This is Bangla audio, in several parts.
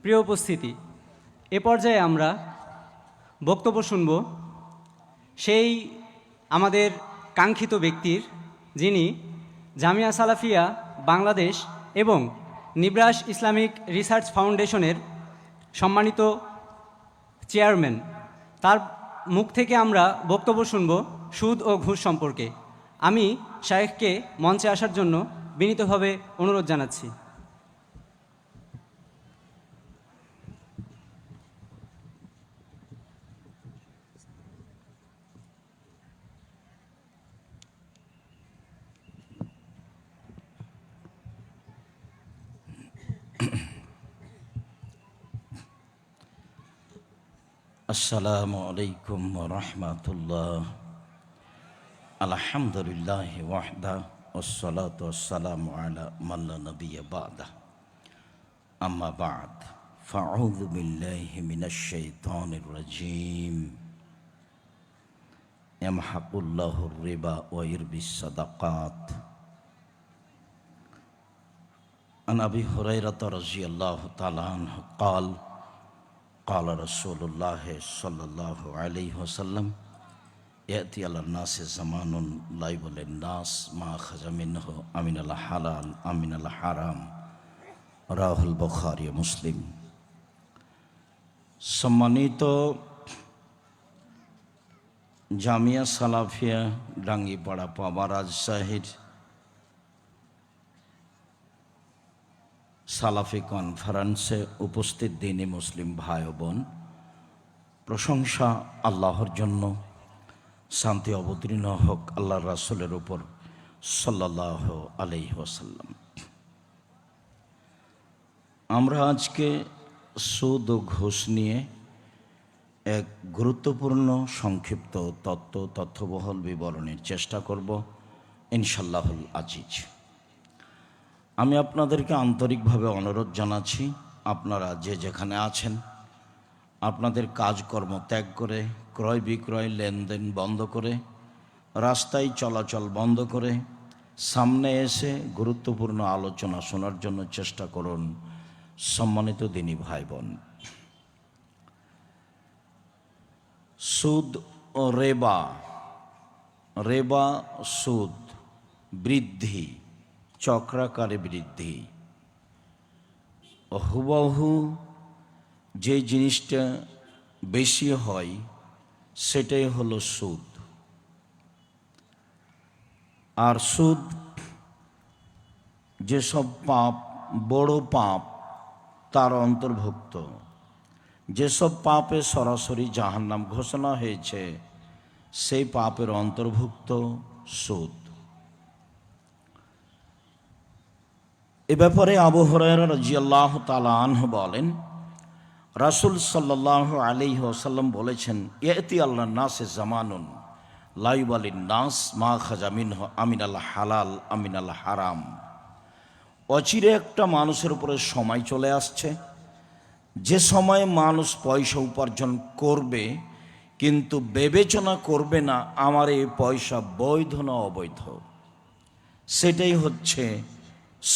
প্রিয় উপস্থিতি, এ পর্যায়ে আমরা বক্তব্য শুনব সেই আমাদের কাঙ্ক্ষিত ব্যক্তির, যিনি জামিয়া সালাফিয়া বাংলাদেশ এবং নিব্রাস ইসলামিক রিসার্চ ফাউন্ডেশনের সম্মানিত চেয়ারম্যান। তার মুখ থেকে আমরা বক্তব্য শুনব সুদ ও ঘুষ সম্পর্কে। আমি শায়েখকে মঞ্চে আসার জন্য বিনীতভাবে অনুরোধ জানাচ্ছি। আসসালামু আলাইকুম ওয়া রাহমাতুল্লাহ। আলহামদুলিল্লাহি ওয়াহদা ওয়াসসালাতু ওয়াসসালামু আলা মান লা নাবিয়্যা বা'দা। আম্মা বা'দ, ফাআউযু বিল্লাহি মিনাশ শাইতানির রাজীম। ইয়ামহাকুল্লাহুর রিবা ওয়া ইরবিস সাদাকাত। আন আবি হুরায়রা রাযিয়াল্লাহু তাআলা আনহু قال قال رسول الله صلى الله عليه وسلم يأتي على الناس زمان لا يبالي الناس ما أخذ منه أمن الحلال أمن الحرام রাহ বুখারী মুসলিম। সম্মানিত জামিয়া সালাফিয়া ডাঙ্গিপাড়া পাবা রাজশাহীর সালাফি কনফারেন্সে উপস্থিত দিনী মুসলিম ভাই ও বোন, প্রশংসা আল্লাহর জন্য, শান্তি অবতীর্ণ হোক আল্লাহর রাসূলের উপর সাল্লাল্লাহু আলাইহি ওয়াসাল্লাম। আমরা আজকে সুদ ও ঘুষ নিয়ে এক গুরুত্বপূর্ণ সংক্ষিপ্ত তথ্যবহল বিবরণের চেষ্টা করব ইনশাআল্লাহুল আজিজ। আমি আপনাদেরকে আন্তরিকভাবে অনুরোধ জানাচ্ছি, আপনারা যে যেখানে আছেন আপনাদের কাজকর্ম ত্যাগ করে, ক্রয় বিক্রয় লেনদেন বন্ধ করে, রাস্তায় চলাচল বন্ধ করে সামনে এসে গুরুত্বপূর্ণ আলোচনা শোনার জন্য চেষ্টা করুন। সম্মানিত দিনী ভাই বোন, সুদ ও রেবা সুদ বৃদ্ধি, চক্রাকারে বৃদ্ধি। হুবহু যে জিনিসটা বেশি হয় সেটাই হলো সুদ। আর সুদ যেসব পাপ, বড় পাপ তার অন্তর্ভুক্ত। যেসব পাপে সরাসরি জাহান্নাম ঘোষণা হয়েছে সেই পাপের অন্তর্ভুক্ত সুদ। এ ব্যাপারে আবু হুরায়রা রাদিয়াল্লাহু তাআলা আনহু বলেন, রাসূল সাল্লাল্লাহু আলাইহি ওয়াসাল্লাম বলেছেন, ইয়াতি আলান নাসে জামানুন লা ইউবালিন নাস মা খাজা মিনহু আমিনাল হালাল আমিনাল হারাম। অচিরে একটা মানুষের উপরে সময় চলে আসছে, যে সময়ে মানুষ পয়সা উপার্জন করবে কিন্তু বিবেচনা করবে না আমার এই পয়সা বৈধ না অবৈধ। সেটাই হচ্ছে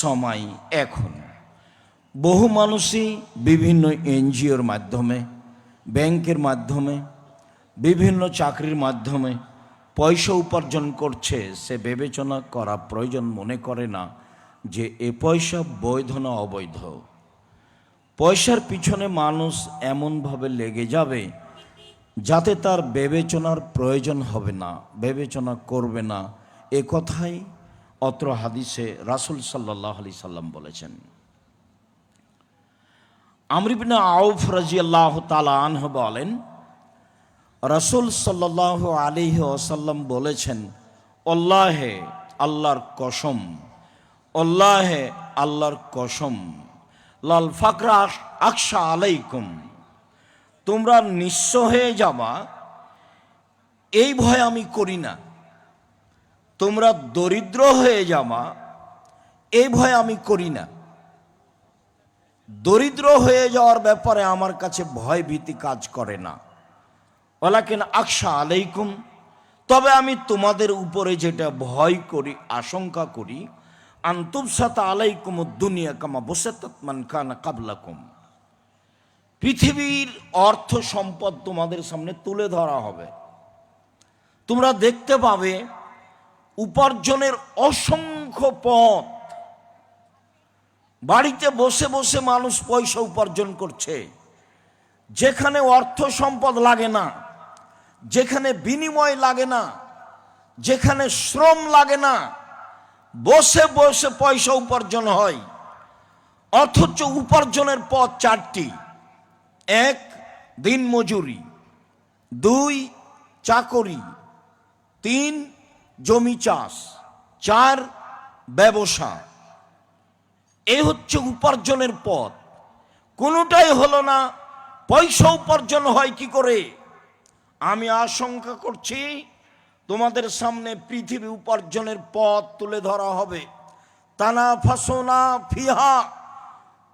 সময় এখন। বহু মানুষই বিভিন্ন এনজিওর মাধ্যমে, ব্যাংকের মাধ্যমে, বিভিন্ন চাকরির মাধ্যমে পয়সা উপার্জন করছে। সে বিবেচনা করা প্রয়োজন মনে করে না যে এ পয়সা বৈধ না অবৈধ। পয়সার পিছনে মানুষ এমনভাবে লেগে যাবে যাতে তার বিবেচনার প্রয়োজন হবে না, বিবেচনা করবে না। এ কথাই অত্র হাদিসে রাসূল সাল্লাল্লাহু আলাইহি সাল্লাম বলেছেন। আমর ইবনে আউফ রাদিয়াল্লাহু তাআলা আনহু বলেন, রাসূল সাল্লাল্লাহু আলাইহি ওয়াসাল্লাম বলেছেন, আল্লাহে আল্লাহর কসম, আল্লাহে আল্লাহর কসম, লাল ফাকরা আকশা আলাইকুম, তোমরা নিঃস্ব হয়ে যাবা এই ভয় আমি করি না। তোমরা দরিদ্র হয়ে যাবা এই ভয় আমি করি না। দরিদ্র হয়ে যাওয়ার ব্যাপারে আমার কাছে ভয় ভীতি কাজ করে না। ওয়ালাকিন আকশা আলাইকুম, তবে আমি তোমাদের উপরে যেটা ভয় করি, আশঙ্কা করি, আনতুবসাতা আলাইকুম দুনিয়া কামা বুসাতাত মান কানা ক্বাবলাকুম, পৃথিবীর অর্থ সম্পদ তোমাদের সামনে তুলে ধরা হবে। তোমরা দেখতে পাবে উপার্জনের অসংখ্য পথ। বাড়িতে বসে বসে মানুষ পয়সা উপার্জন করছে। যেখানে অর্থ সম্পদ লাগে না, যেখানে বিনিময় লাগে না, যেখানে শ্রম লাগে না, বসে বসে পয়সা উপার্জন হয়। অথচ উপার্জনের পথ চারটি: এক, দিনমজুরি; দুই, চাকরি; তিন, জমি চাষ; চার, ব্যবসা। এই হচ্ছে উপার্জনের পথ। কোনোটাই হলো না। পয়সা উপার্জন হয় কি করে? আমি আশঙ্কা করছি তোমাদের সামনে পৃথিবী উপার্জনের পথ তুলে ধরা হবে। তানাফাসুনা ফিহা,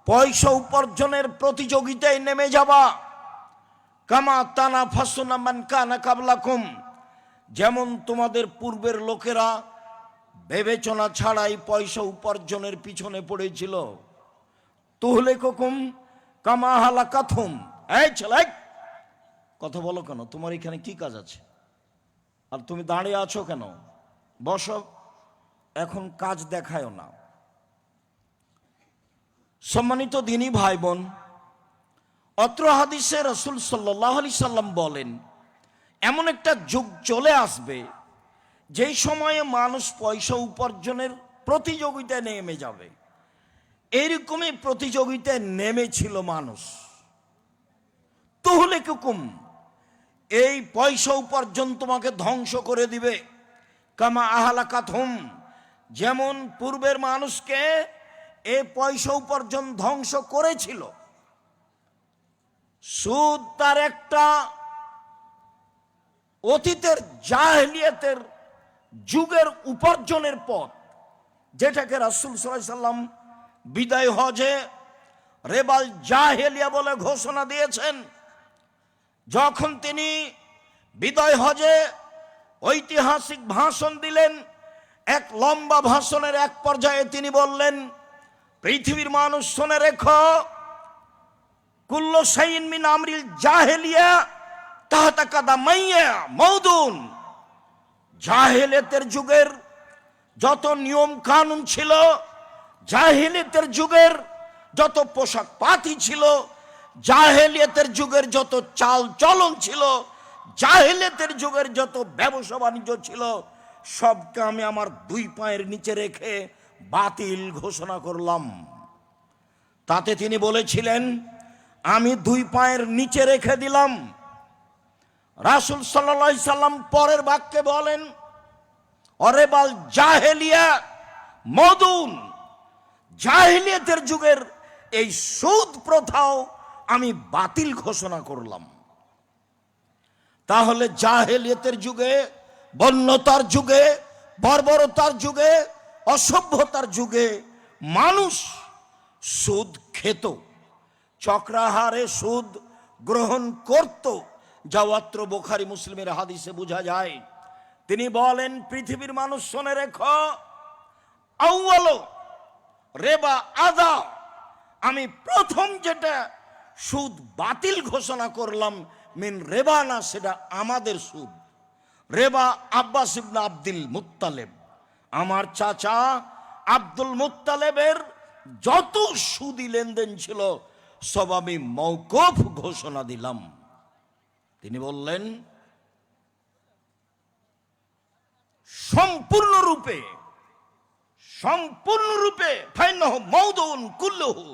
পয়সা উপার্জনের প্রতিযোগিতায় নেমে যাবা। কামা তানাফাসুনা মান কানা কাবলাকুম, যেমন তোমাদের পূর্বের লোকেরা বিবেচনা ছাড়াই পয়সা উপার্জনের পিছনে পড়েছিল। তুহলিকুকুম কামা হালাকাতুম। এই ছেলে, কথা বলো কেন? তোমার এখানে কি কাজ আছে? আর তুমি দাঁড়িয়ে আছো কেন? বসো, এখন কাজ দেখায়ও না। সম্মানিত দিনী ভাই বোন, অত্র হাদিসে রাসূল সাল্লাল্লাহু আলাইহি সাল্লাম বলেন, এমন একটা যুগ চলে আসবে যেই সময়ে মানুষ পয়সা উপার্জনের প্রতিযোগিতায় নেমে যাবে। এইরকমই প্রতিযোগিতায় নেমেছিল মানুষ। তুহলিকুকুম, এই পয়সা উপার্জন তোমাকে ধ্বংস করে দিবে। কামা আহলাকাতহুম, যেমন পূর্বের মানুষকে এই পয়সা উপার্জন ধ্বংস করেছিল। সুদ তার একটা অতীতের জাহেলিয়াতের যুগের উপার্জনের পথ, যেটাকে রাসূল সাল্লাল্লাহু আলাইহি সাল্লাম বিদায় হজে রেবাল জাহেলিয়া বলে ঘোষণা দিয়েছেন। যখন তিনি বিদায় হজে ঐতিহাসিক ভাষণ দিলেন, এক লম্বা ভাষণের এক পর্যায়ে তিনি বললেন, পৃথিবীর মানুষ শুনে রেখো, কুল্লু শাইইন মিন আমরিল জাহেলিয়া তাহতা কাদামাইয়া মাউদুন। জাহেলিয়াতের যুগের যত নিয়ম কানুন ছিল, জাহেলিয়াতের যুগের যত পোশাক পাতি ছিল, জাহেলিয়াতের যুগের যত চাল চলন ছিল, জাহেলিয়াতের যুগের যত ব্যবসা বাণিজ্য ছিল, সবকে আমি আমার দুই পায়ের নিচে রেখে বাতিল ঘোষণা করলাম। তাতে তিনি বলেছিলেন, আমি দুই পায়ের নিচে রেখে দিলাম। রাসূল সাল্লাল্লাহু আলাইহি সাল্লাম পরের বাক্যে বলেন, অরেবাল জাহেলিয়া মদুন, জাহেলিয়াতের যুগের এই সুদ প্রথাও আমি বাতিল ঘোষণা করলাম। তাহলে জাহেলিয়াতের যুগে, বন্যতার যুগে, বর্বরতার যুগে, অসভ্যতার যুগে মানুষ সুদ খেত, চক্রাহারে সুদ গ্রহণ করত। যাওয়াত্র বুখারী মুসলিমের হাদিসে বোঝা যায়। তিনি বলেন, পৃথিবীর মানুষ শুনে রেখো, আউয়ালো রেবা আদা, আমি প্রথম যেটা সুদ বাতিল ঘোষণা করলাম, মিন রেবা না, সেটা আমাদের সুদ। রেবা আব্বাস ইবনে আব্দুল মুত্তালিব, আমার চাচা আব্দুল মুত্তালিবের যত সুদি লেনদেন ছিল সব আমি মওকুফ ঘোষণা দিলাম। তিনি বললেন, সম্পূর্ণরূপে ফাইন্নাহু মাউদুন কুল্লুহু,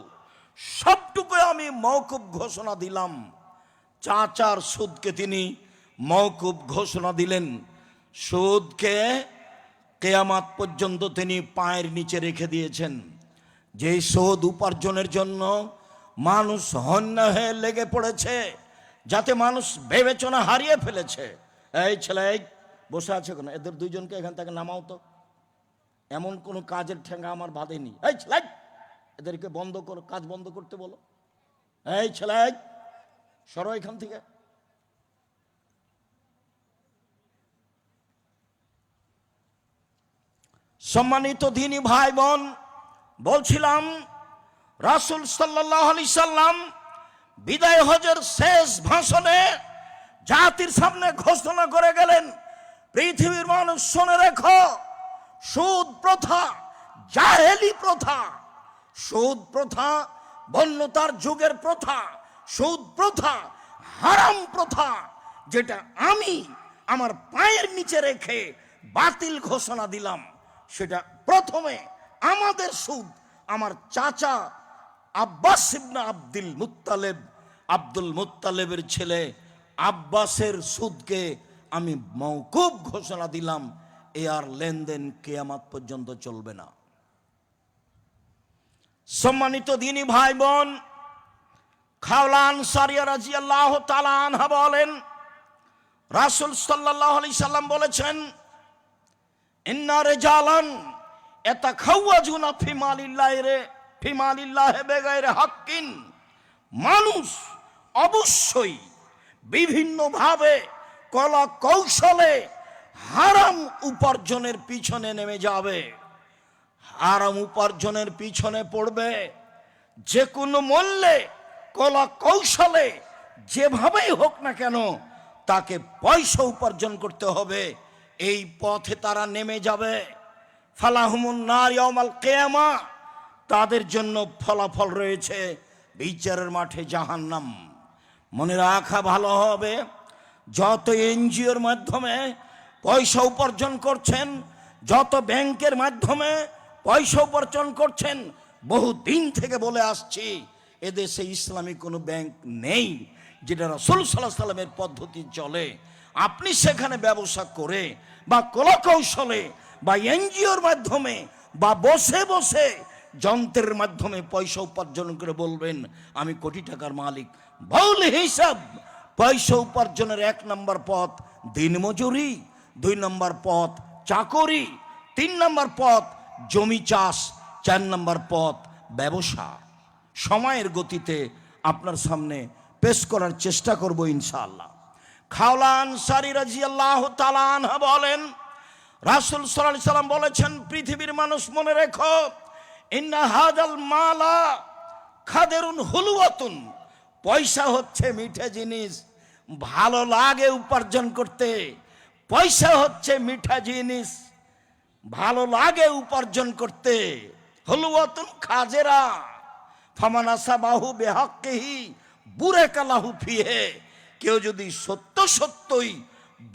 সবটুকু আমি মওকুফ ঘোষণা দিলাম। চাচার সুদকে তিনি মওকুফ ঘোষণা দিলেন। সুদকে কিয়ামত পর্যন্ত তিনি পায়ের নিচে রেখে দিয়েছেন। যেই সুদ উপার্জনের জন্য মানুষ হন্যে হয়ে লেগে পড়েছে, যাতে মানুষ বিবেচনা হারিয়ে ফেলেছে। এই ছেলে বসে আছে কেন? এদের দুইজনকে এখান থেকে নামাও তো। এমন কোন কাজের ঠেঙ্গা আমার বাঁধেনি। এই ছেলে, এদেরকে বন্ধ করো, কাজ বন্ধ করতে বলো। এই ছেলে, সরো এখান থেকে। সম্মানিত দ্বীনি ভাই বোন, বলছিলাম রাসূল সাল্লাল্লাহু আলাইহি সাল্লাম বিদায় হজের শেষ ভাষণে জাতির সামনে ঘোষণা করে গেলেন, পৃথিবীর মানুষ শুনে রেখো, সুদ প্রথা, জাহেলি প্রথা, সুদ প্রথা বন্যতার যুগের প্রথা, সুদ প্রথা হারাম প্রথা, যেটা আমি আমার পায়ের নিচে রেখে বাতিল ঘোষণা দিলাম। সেটা প্রথমে আমাদের সুদ, আমার চাচা আব্বাস ইবনে আব্দুল মুত্তালেবের ছেলে আব্বাসের সুদকে আমি মওকুফ ঘোষণা দিলাম। এ আর লেনদেন কিয়ামত পর্যন্ত চলবে না। সম্মানিত দিনী ভাই বোন, খাওলা আনসারিয়া রাদিয়াল্লাহু তাআলা আনহা বলেন, রাসূল সাল্লাল্লাহু আলাইহি সাল্লাম বলেছেন, ইন্না রিজালান ইয়াতাখাওয়াজুনা ফি মালিল্লাহি বিগাইরি হাক্কিন, মানুষ অবশ্যই বিভিন্নভাবে কলা কৌশলে হারাম উপার্জনের পিছনে নেমে যাবে, হারাম উপার্জনের পিছনে পড়বে। যে কোনো মূল্যে কলা কৌশলে যেভাবেই হোক না কেন তাকে পয়সা উপার্জন করতে হবে, এই পথে তারা নেমে যাবে। ফালাহুমুন নার ইয়াউমাল কিয়ামা, তাদের জন্য ফলাফল রয়েছে বিচারের মাঠে জাহান্নাম। মনে রাখা ভালো হবে, যত এনজিওর মাধ্যমে পয়সা উপার্জন করছেন, যত ব্যাংকের মাধ্যমে পয়সা উপার্জন করছেন, বহু দিন থেকে বলে আসছি, এদেশে ইসলামী কোনো ব্যাংক নেই যেটা রাসূল সাল্লাল্লাহু আলাইহি সাল্লামের পদ্ধতি চলে। আপনি সেখানে ব্যবসা করে বা কলাকৌশলে বা এনজিওর মাধ্যমে বা বসে বসে যন্ত্রের মাধ্যমে পয়সা উপার্জন করে বলবেন আমি কোটি টাকার মালিক, ভুল হিসাব। পয়সা উপার্জনের 1 নম্বর পথ দিনমজুরি, 2 নম্বর পথ চাকরি, 3 নম্বর পথ জমি চাষ, 4 নম্বর পথ ব্যবসা। সময়ের গতিতে আপনার সামনে পেশ করার চেষ্টা করব ইনশাআল্লাহ। খাওলা আনসারী রাদিয়াল্লাহু তাআলা আনহা বলেন, রাসূল সাল্লাল্লাহু আলাইহি সাল্লাম বলেছেন, পৃথিবীর মানুষ মনে রেখো, ইন্না হাদাল মালা খাদেরুন হুলওয়াতুন, পয়সা হচ্ছে মিঠা জিনিস, ভালো লাগে উপার্জন করতে। পয়সা হচ্ছে মিঠা জিনিস, ভালো লাগে উপার্জন করতে। হুলওয়াতুন খাজেরা, ফামান আসাবাহু বিহাক্কিহি বুরাকা লাহু ফিহে, কেউ যদি সত্যই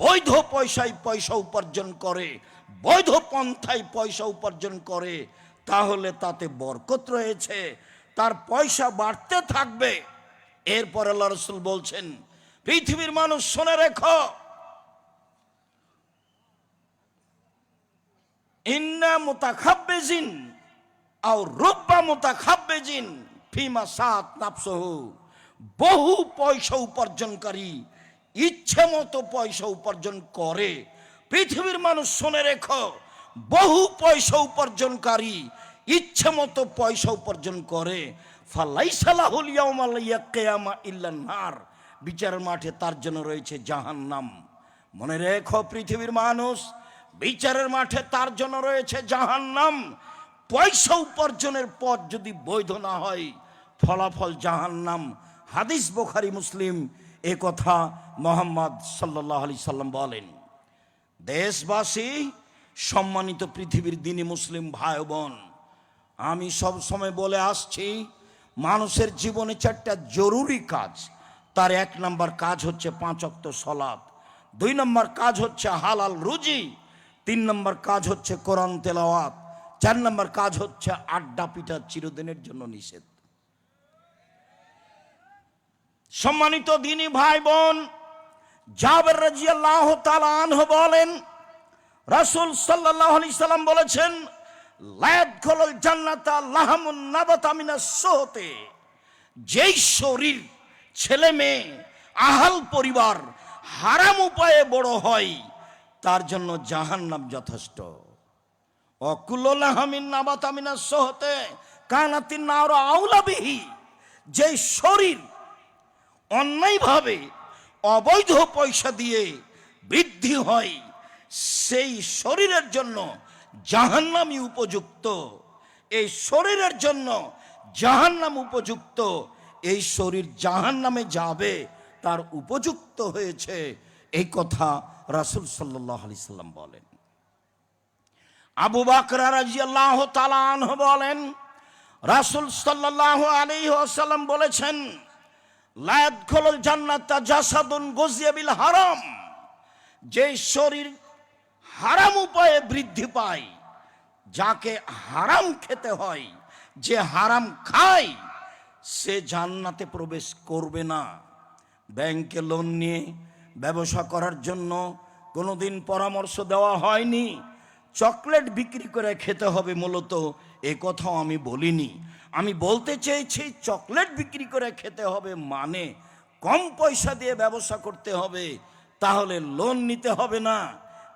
বৈধ পয়সায় পয়সা উপার্জন করে, বৈধ পন্থায় পয়সা উপার্জন করে, তাহলে তাতে বরকত রয়েছে, তার পয়সা বাড়তে থাকবে। এরপর আল্লাহ রাসূল বলছেন, পৃথিবীর মানুষ শুনে রেখো, ইন্না মুতাখাব্বিজিন আও রুব্বা মুতাখাব্বিজিন ফিমা সাত নাফসুহু, বহু পয়সা উপার্জনকারী ইচ্ছে মতো পয়সা উপার্জন করে। পৃথিবীর মানুষ শুনে রেখো, বহু পয়সা উপার্জনকারী ইচ্ছে মতো পয়সা উপার্জন করে, ফালাইসা লাহুল ইয়াউমাল কিয়ামা ইল্লান নার, বিচারের মাঠে তার জন্য রয়েছে জাহান্নাম। মনে রেখো পৃথিবীর মানুষ, বিচারের মাঠে তার জন্য রয়েছে জাহান্নাম। পয়সা উপার্জনের পথ যদি বৈধ না হয়, ফলাফল জাহান্নাম। হাদিস বুখারী মুসলিম এ কথা মুহাম্মদ সাল্লাল্লাহু আলাইহি সাল্লাম বলেন। দেশবাসী, সম্মানিত পৃথিবীর দিনী মুসলিম ভাই বোন, আমি সব সময় বলে আসছি, মানুষের জীবনে 4টা জরুরি কাজ। তার 1 নম্বর কাজ হচ্ছে 5 ওয়াক্ত সালাত, 2 নম্বর কাজ হচ্ছে হালাল রুজি, 3 নম্বর কাজ হচ্ছে কোরআন তেলাওয়াত, 4 নম্বর কাজ হচ্ছে আড্ডা পিঠা চিরদিনের জন্য নিষেধ। সম্মানিত দিনী ভাই বোন, জাবের রাদিয়াল্লাহু তাআলা আনহু বলেন, রাসূল সাল্লাল্লাহু আলাইহি সাল্লাম বলেছেন, লা ইয়াদখুলুল জান্নাতা লাহামুন নাবাতা মিনাস সুহতি, যেই শরীর, ছেলে মেয়ে, আহাল পরিবার হারাম উপায়ে বড় হয়, তার জন্য জাহান্নাম যথেষ্ট। অকুল্লু লাহামিন নাবাতা মিনাস সুহতি কানাতিন নারু আউলা বিহি, যেই শরীর অন্যায়ভাবে অবৈধ পয়সা দিয়ে বৃদ্ধি হয়, সেই শরীরের জন্য জাহান্নামই উপযুক্ত। এই শরীরের জন্য জাহান্নাম উপযুক্ত। এই শরীর জাহান্নামে যাবে তার উপযুক্ত হয়েছে, এই কথা রাসূল সাল্লাল্লাহু আলাইহি সাল্লাম বলেন। আবু বকর রাদিয়াল্লাহু তাআলা আনহু বলেন, রাসূল সাল্লাল্লাহু আলাইহি ওয়াসাল্লাম বলেছেন, লা ইয়াদখুলুল জান্নাতা জাসাদুন গুযিয়া বিল হারাম, যে শরীর হারাম উপায়ে বৃদ্ধি পায়, যাকে হারাম খেতে হয়, যে হারাম খায়, সে জান্নাতে প্রবেশ করবে না। ব্যাংকে লোন নিয়ে ব্যবসা করার জন্য কোনোদিন পরামর্শ দেওয়া হয়নি চকলেট বিক্রি করে খেতে হবে, মূলত এ কথাও আমি বলিনি। আমি বলতে চেয়েছি চকলেট বিক্রি করে খেতে হবে মানে কম পয়সা দিয়ে ব্যবসা করতে হবে, তাহলে লোন নিতে হবে না।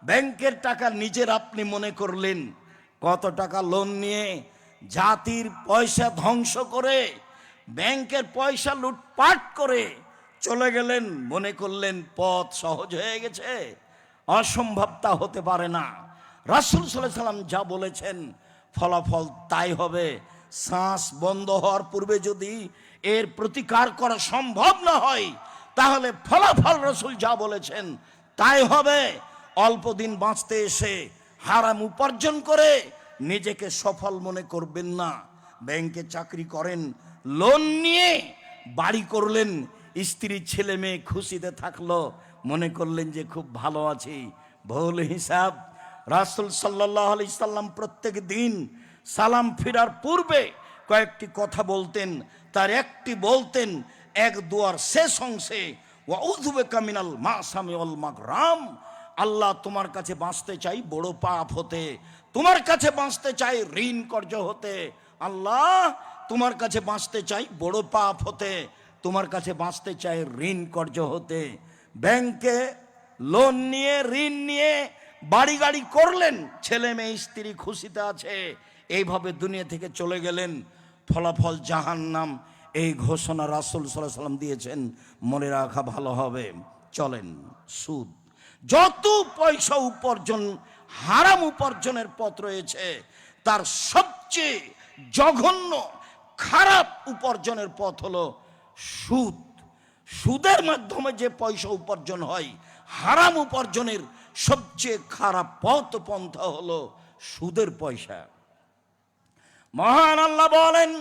ব্যাংকের টাকা নিজের আপনি মনে করলেন, কত টাকা লোন নিয়ে জাতির পয়সা ধ্বংস করে, ব্যাংকের পয়সা লুটপাট করে চলে গেলেন, মনে করলেন পথ সহজ হয়ে গেছে। অসম্ভবতা হতে পারে না। রাসূল সাল্লাল্লাহু আলাইহি সাল্লাম যা বলেছেন ফলাফল তাই হবে। শ্বাস বন্ধ হওয়ার পূর্বে যদি এর প্রতিকার করা সম্ভব না হয়, তাহলে ফলাফল রাসূল যা বলেছেন তাই হবে। অল্প দিন বাঁচতে এসে হারাম উপার্জন করে নিজেকে সফল মনে করবেন না। ব্যাংকে চাকরি করেন, লোন নিয়ে বাড়ি করলেন, স্ত্রী ছেলে মেয়ে খুশিতে থাকলো, মনে করলেন যে খুব ভালো আছি, ভুল হিসাব। রাসূল সাল্লাল্লাহু আলাইহি সাল্লাম প্রত্যেক দিন সালাম ফিরার পূর্বে কয়েকটি কথা বলতেন, তার একটি বলতেন এক দুয়ার শেষ অংশে, ওয়াউযু বিকা মিনাল মাসামি ওয়াল মাগরাম, আল্লাহ তোমার কাছে বাঁচতে চাই বড় পাপ হতে, তোমার কাছে বাঁচতে চাই ঋণ কর্য হতে, আল্লাহ তোমার কাছে বাঁচতে চাই বড় পাপ হতে, তোমার কাছে বাঁচতে চাই ঋণ কর্য হতে। ব্যাংকে লোন নিয়ে ঋণ নিয়ে বাড়ি গাড়ি করলেন, ছেলে মেয়ে স্ত্রী খুশিতে আছে, এইভাবে দুনিয়া থেকে চলে গেলেন, ফলাফল জাহান্নাম। এই ঘোষণা রাসূল সাল্লাল্লাহু আলাইহি সাল্লাম দিয়েছেন, মনে রাখা ভালো হবে। চলেন, সুদ, যত পয়সা উপার্জন হারাম উপার্জনের পথ রয়েছে, তার সবচেয়ে জঘন্য খারাপ উপার্জনের পথ হলো সুদ। সুদের মাধ্যমে যে পয়সা উপার্জন হয়, হারাম উপার্জনের সবচেয়ে খারাপ পথ পন্থা হলো সুদের পয়সা। মহান আল্লাহ বলেন,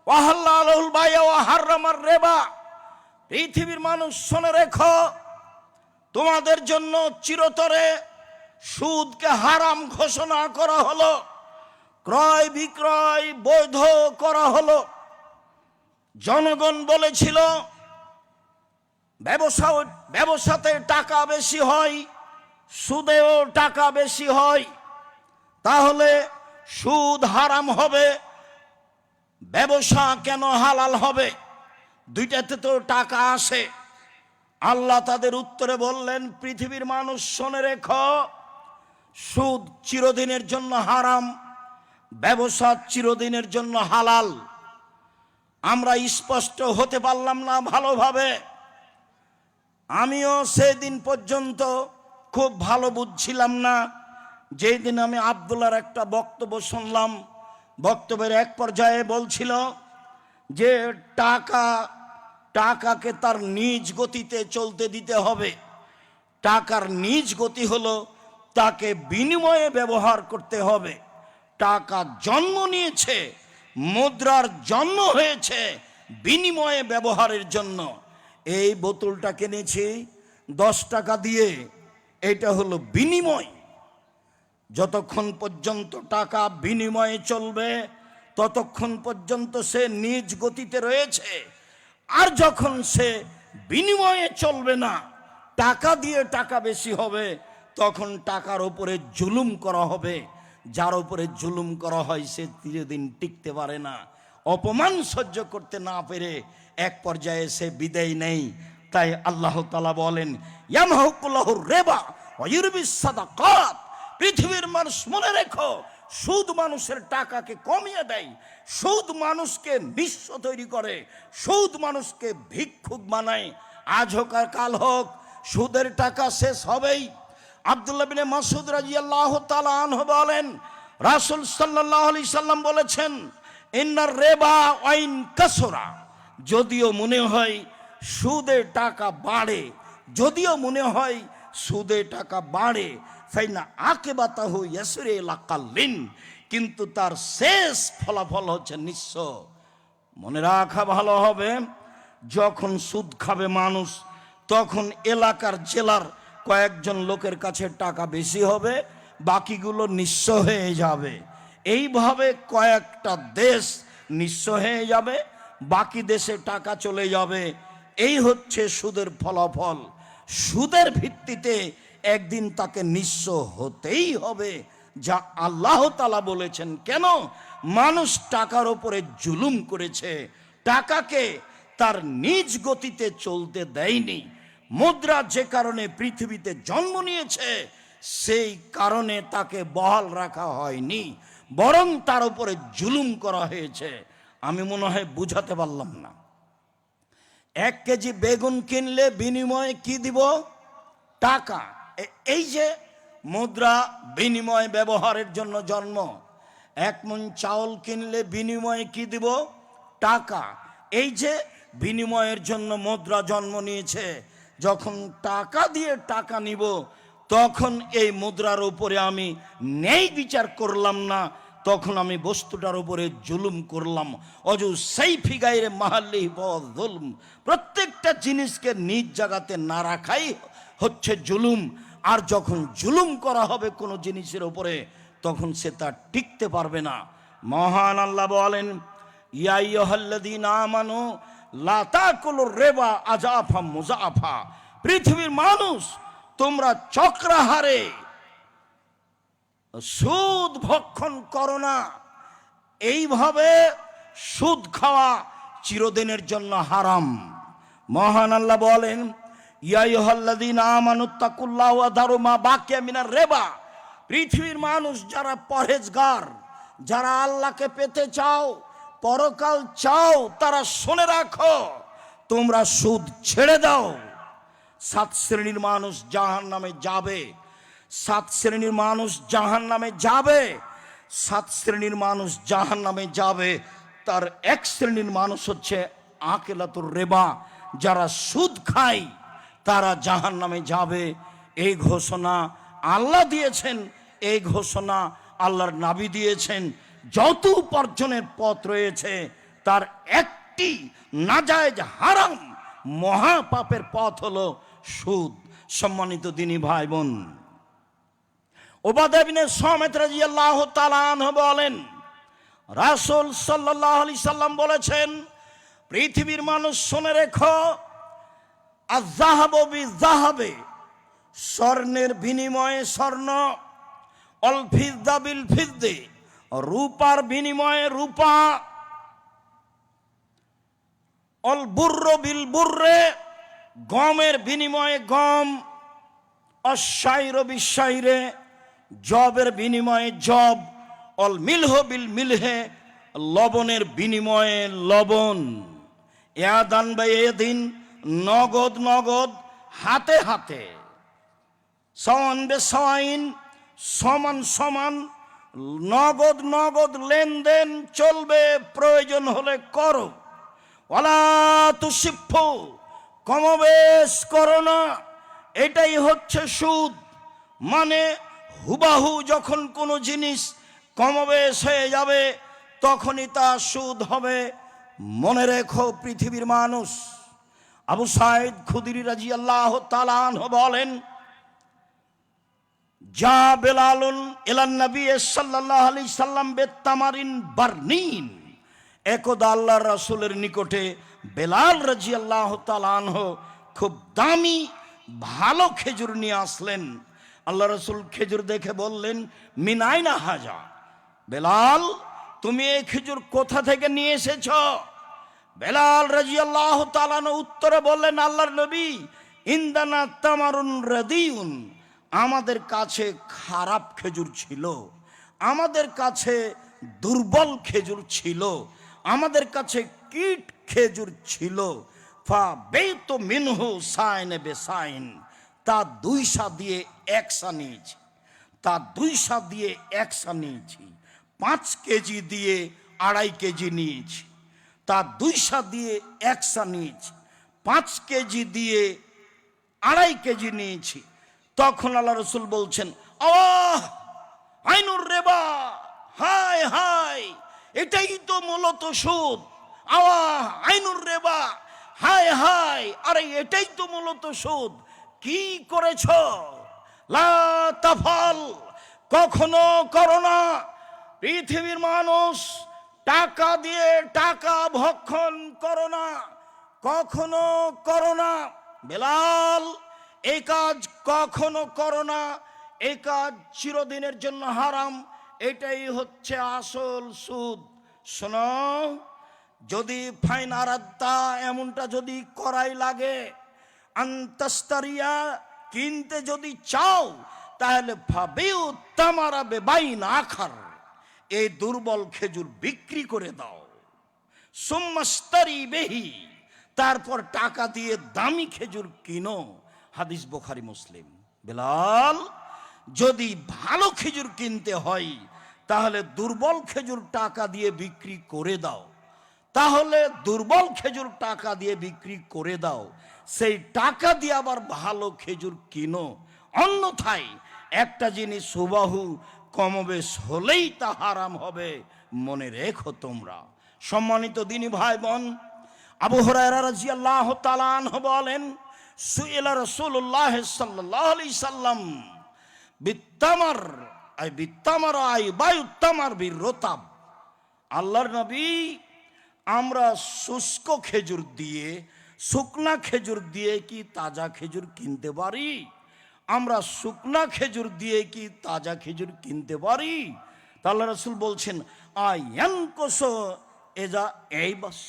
ওয়াহাল্লাহুল বাই'a ওয়া হাররামার রিবা, পৃথিবীর মানুষ শুনে রেখো, তোমাদের জন্য চিরতরে সুদকে হারাম ঘোষণা করা হলো, ক্রয় বিক্রয় বৈধ করা হলো। জনগণ বলেছিল ব্যবসাতে টাকা বেশি হয়, সুদেও টাকা বেশি হয়, তাহলে সুদ হারাম হবে, ব্যবসা কেন হালাল হবে? দুইটাতে তো টাকা আসে। আল্লাহ তাদের উত্তরে বললেন, পৃথিবীর মানুষ শুনে রেখো, সুদ চিরদিনের জন্য হারাম, ব্যবসা চিরদিনের জন্য হালাল। আমরা স্পষ্ট হতে পারলাম না ভালোভাবে। আমিও সেদিন পর্যন্ত খুব ভালো বুঝছিলাম না। যেই দিন আমি আব্দুল্লাহর একটা বক্তব্য শুনলাম, বক্তব্যের এক পর্যায়ে বলছিল যে টাকাকে তার নিজ গতিতে চলতে দিতে হবে। টাকার নিজ গতি হলো তাকে বিনিময়ে ব্যবহার করতে হবে। টাকা জন্ম নিয়েছে, মুদ্রার জন্ম হয়েছে বিনিময়ে ব্যবহারের জন্য। এই বোতলটা কিনেছি 10 টাকা দিয়ে, এটা হলো বিনিময়। যতক্ষণ পর্যন্ত টাকা বিনিময়ে চলবে ততক্ষণ পর্যন্ত সে নিজ গতিতে রয়েছে। আর যখন সে বিনিময়ে চলবে না, টাকা দিয়ে টাকা বেশি হবে, তখন টাকার উপরে জুলুম করা হবে। যার উপরে জুলুম করা হয় সে চিরদিন টিকতে পারে না। অপমান সহ্য করতে না পেরে এক পর্যায়ে সে বিদায় নেই। তাই আল্লাহ তাআলা বলেন, ইয়ামহাকুল্লাহুর রিবা ওয়া ইউরবিস সাদাকাত, পৃথিবীর মানুষ মনে রেখো, সুদ মানুষের টাকাকে কমিয়ে দেয়, সুদ মানুষকে নিঃস্ব তৈরি করে, সুদ মানুষকে ভিক্ষুক বানায়। আজ হোক আর কাল হোক সুদের টাকা শেষ হবেই। আব্দুল্লাহ বিন মাসউদ রাদিয়াল্লাহু তাআলা আনহু বলেন, রাসূল সাল্লাল্লাহু আলাইহি সাল্লাম বলেছেন, ইন্নার রিবা ওয়াইন কাসরা, যদিও মনে হয় সুদে টাকা বাড়ে, যদিও মনে হয় সুদে টাকা বাড়ে, ফাইনা আকিবাতাহু ইয়াসরি লাকাল্লিন, কিন্তু তার শেষ ফলাফল হচ্ছে নিঃস্ব। মনে রাখা ভালো হবে, যখন সুদ খাবে মানুষ তখন এলাকার জেলার কয়েকজন লোকের কাছে টাকা বেশি হবে, বাকিগুলো নিঃস্ব হয়ে যাবে। এইভাবে কয়েকটা দেশ নিঃস্ব হয়ে যাবে, বাকি দেশে টাকা চলে যাবে। এই হচ্ছে সুদের ফলাফল। সুদের ভিত্তিতে একদিন তাকে নিঃস্ব হতেই হবে, যা আল্লাহ তাআলা বলেছেন। কেন? মানুষ টাকার উপরে জুলুম করেছে, টাকাকে তার নিজ গতিতে চলতে দেয়নি। মুদ্রা যে কারণে পৃথিবীতে জন্ম নিয়েছে সেই কারণে তাকে বহাল রাখা হয়নি, বরং তার উপরে জুলুম করা হয়েছে। আমি মনে হয় বুঝাতে পারলাম না। 1 কেজি বেগুন কিনলে বিনিময়ে কি দিব? টাকা। এই যে মুদ্রা বিনিময় ব্যবহারের জন্য জন্ম। 1 মণ চাউল কিনলে বিনিময়ে কি দিব? টাকা। এই যে বিনিময়ের জন্য মুদ্রা জন্ম নিয়েছে। যখন টাকা দিয়ে টাকা নিব তখন এই মুদ্রার উপরে আমি ন্যায় বিচার করলাম না, তখন আমি বস্তুটার উপরে জুলুম করলাম। অজু সাইফি গায়রে মাহাল্লি যুলম, প্রত্যেকটা জিনিসকে নিজ জায়গাতে না রাখাই হচ্ছে জুলুম। আর যখন জুলুম করা হবে কোনো জিনিসের উপরে তখন সে তা টিকতে পারবে না। মহান আল্লাহ বলেন, ইয়া আইয়ুহাল্লাযীনা আমানু লা তাকুলুর রিবা আযাফা মুযাফা, পৃথিবীর মানুষ তোমরা চক্রাহারে সুদ ভক্ষণ করো না। এইভাবে সুদ খাওয়া চিরদিনের জন্য হারাম। মহান আল্লাহ বলেন, ইয়া আইয়ুহাল্লাযীনা আমানুত্তাকুল্লাহ ওয়া দারু মা বাকিয়া মিনার রিবা, পৃথিবীর মানুষ যারা পরহেজগার, যারা আল্লাহকে পেতে চাও, পরকাল চাও, তারা শুনে রাখো, তোমরা সুদ ছেড়ে দাও। 7 শ্রেণীর মানুষ জাহান্নামে যাবে, 7 শ্রেণীর মানুষ জাহান্নামে যাবে, 7 শ্রেণীর মানুষ জাহান্নামে যাবে। তার 1 শ্রেণীর মানুষ হচ্ছে আকিলাতুর রিবা, যারা সুদ খায় তারা জাহান্নামে যাবে। এই ঘোষণা আল্লাহ দিয়েছেন, এই ঘোষণা আল্লাহর নবী দিয়েছেন। যত উপার্জনের পথ রয়েছে তার একটি নাজায়েজ হারাম মহাপাপের পথ হলো সুদ। সম্মানিত দিনী ভাই বোন, উবাদা ইবনে সামিত রাদিয়াল্লাহু তাআলা আনহু বলেন, রাসূল সাল্লাল্লাহু আলাইহি সাল্লাম বলেছেন, পৃথিবীর মানুষ শুনে রেখো, আয-যাহাবু বিয-যাহাবে, স্বর্ণের বিনিময়ে স্বর্ণ, অল ফিদ্দা বিল ফিদ্দে, রূপার বিনিময়ে রূপা, অল বুর্র বিল বুর্রে, গমের বিনিময়ে গম, অশাইর বিশাইরে, জবের বিনিময়ে জব, অল মিলহ বিল মিলহে, লবণের বিনিময়ে লবণ, ইয়াদান বা এদিন, নগদ নগদ, হাতে হাতে, সওয়ান বে সওয়াইন, সমান সমান, নগদ নগদ লেনদেন চলবে, প্রয়োজন হলে করো। ওয়ালা তুসিফু, কমবেশ করো না। এটাই হচ্ছে সুদ। মানে হুবাহু যখন কোনো জিনিস কমবেশ হয়ে যাবে তখনই তা সুদ হবে। মনে রেখো পৃথিবীর মানুষ, আবু সাঈদ খুদরি রাদিয়াল্লাহু তাআলা আনহু বলেন, যা বেলালুন ইলান নবী সাল্লাল্লাহু আলাইহি সাল্লাম বিতামারিন বারনিন, একদা আল্লাহর রাসূলের নিকটে বেলাল রাদিয়াল্লাহু তাআলা আনহু খুব দামি ভালো খেজুর নিয়ে আসলেন। আল্লাহ রাসূল খেজুর দেখে বললেন, মিন আইনা হাজা, বেলাল তুমি এই খেজুর কোথা থেকে নিয়ে এসেছো? বেলাল রাদিয়াল্লাহু তাআলা উত্তরে বললেন, আল্লাহর নবী, ইনদানা তামারুন রাদিউন, আমাদের কাছে খারাপ খেজুর ছিল, আমাদের কাছে দুর্বল খেজুর ছিল, আমাদের কাছে কীট খেজুর ছিল। ফা বেতু মিনহু সাইন বেসাইন, তা 2 দিয়ে 1 নিয়েছি, তা 2 দিয়ে 1 নিয়েছি, 5 কেজি দিয়ে 2.5 কেজি নিয়েছি। তা 2 দিয়ে 1 নিয়েছি, 5 কেজি দিয়ে 2.5 কেজি নিয়েছি। তখন আল্লাহ রসুল বলছেন, আহ আইনুর রেবা, হায় হায়, এটাই তো মূলত সুদ। আওয়াহ আইনুর রেবা, হায় হায়, আরে এটাই তো মূলত সুদ। কি করেছ? লা তাফাল, কখনো করো না। পৃথিবীর মানুষ, টাকা দিয়ে টাকা ভক্ষণ করো না, কখনো করো না। বেলাল, এই কাজ কখনো করো না, এই কাজ চিরদিনের জন্য হারাম। এটাই হচ্ছে আসল সুদ। শোনো, যদি ফাইন আরাদ্দা, এমনটা যদি করাই লাগে, আন্তাস্তারিয়া, কিনতে যদি চাও, তাহলে ভাবেও তামারা বেবাইন আখার, এই দুর্বল খেজুর বিক্রি করে দাও। সুম্মাস্তারি বেহি, তারপর টাকা দিয়ে দামি খেজুর কিনো। হাদিস বুখারী মুসলিম। বেলাল, যদি ভালো খেজুর কিনতে হয়, তাহলে দুর্বল খেজুর টাকা দিয়ে বিক্রি করে দাও। তাহলে দুর্বল খেজুর টাকা দিয়ে বিক্রি করে দাও, সেই টাকা দিয়ে আবার ভালো খেজুর কিনো। অন্যথায় একটা জিনিস হুবাহু কমবেশ হলেই তা হারাম হবে, মনে রেখো তোমরা। সম্মানিত দিনী ভাই বোন, আবু হুরায়রা রাদিয়াল্লাহু তাআলা আনহু বলেন, সুইলা রাসূলুল্লাহ সাল্লাল্লাহু আলাইহি সাল্লাম বিত্তামার, আই বিত্তামার আই বায়ুত্তামার বিরতাব। আল্লাহর নবী, আমরা শুষ্ক খেজুর দিয়ে, শুকনা খেজুর দিয়ে কি তাজা খেজুর কিনতে পারি? আমরা শুকনা খেজুর দিয়ে কি তাজা খেজুর কিনতে পারি? তা আল্লাহ রাসূল বলছেন, আয়ানকুস এজা এইবাস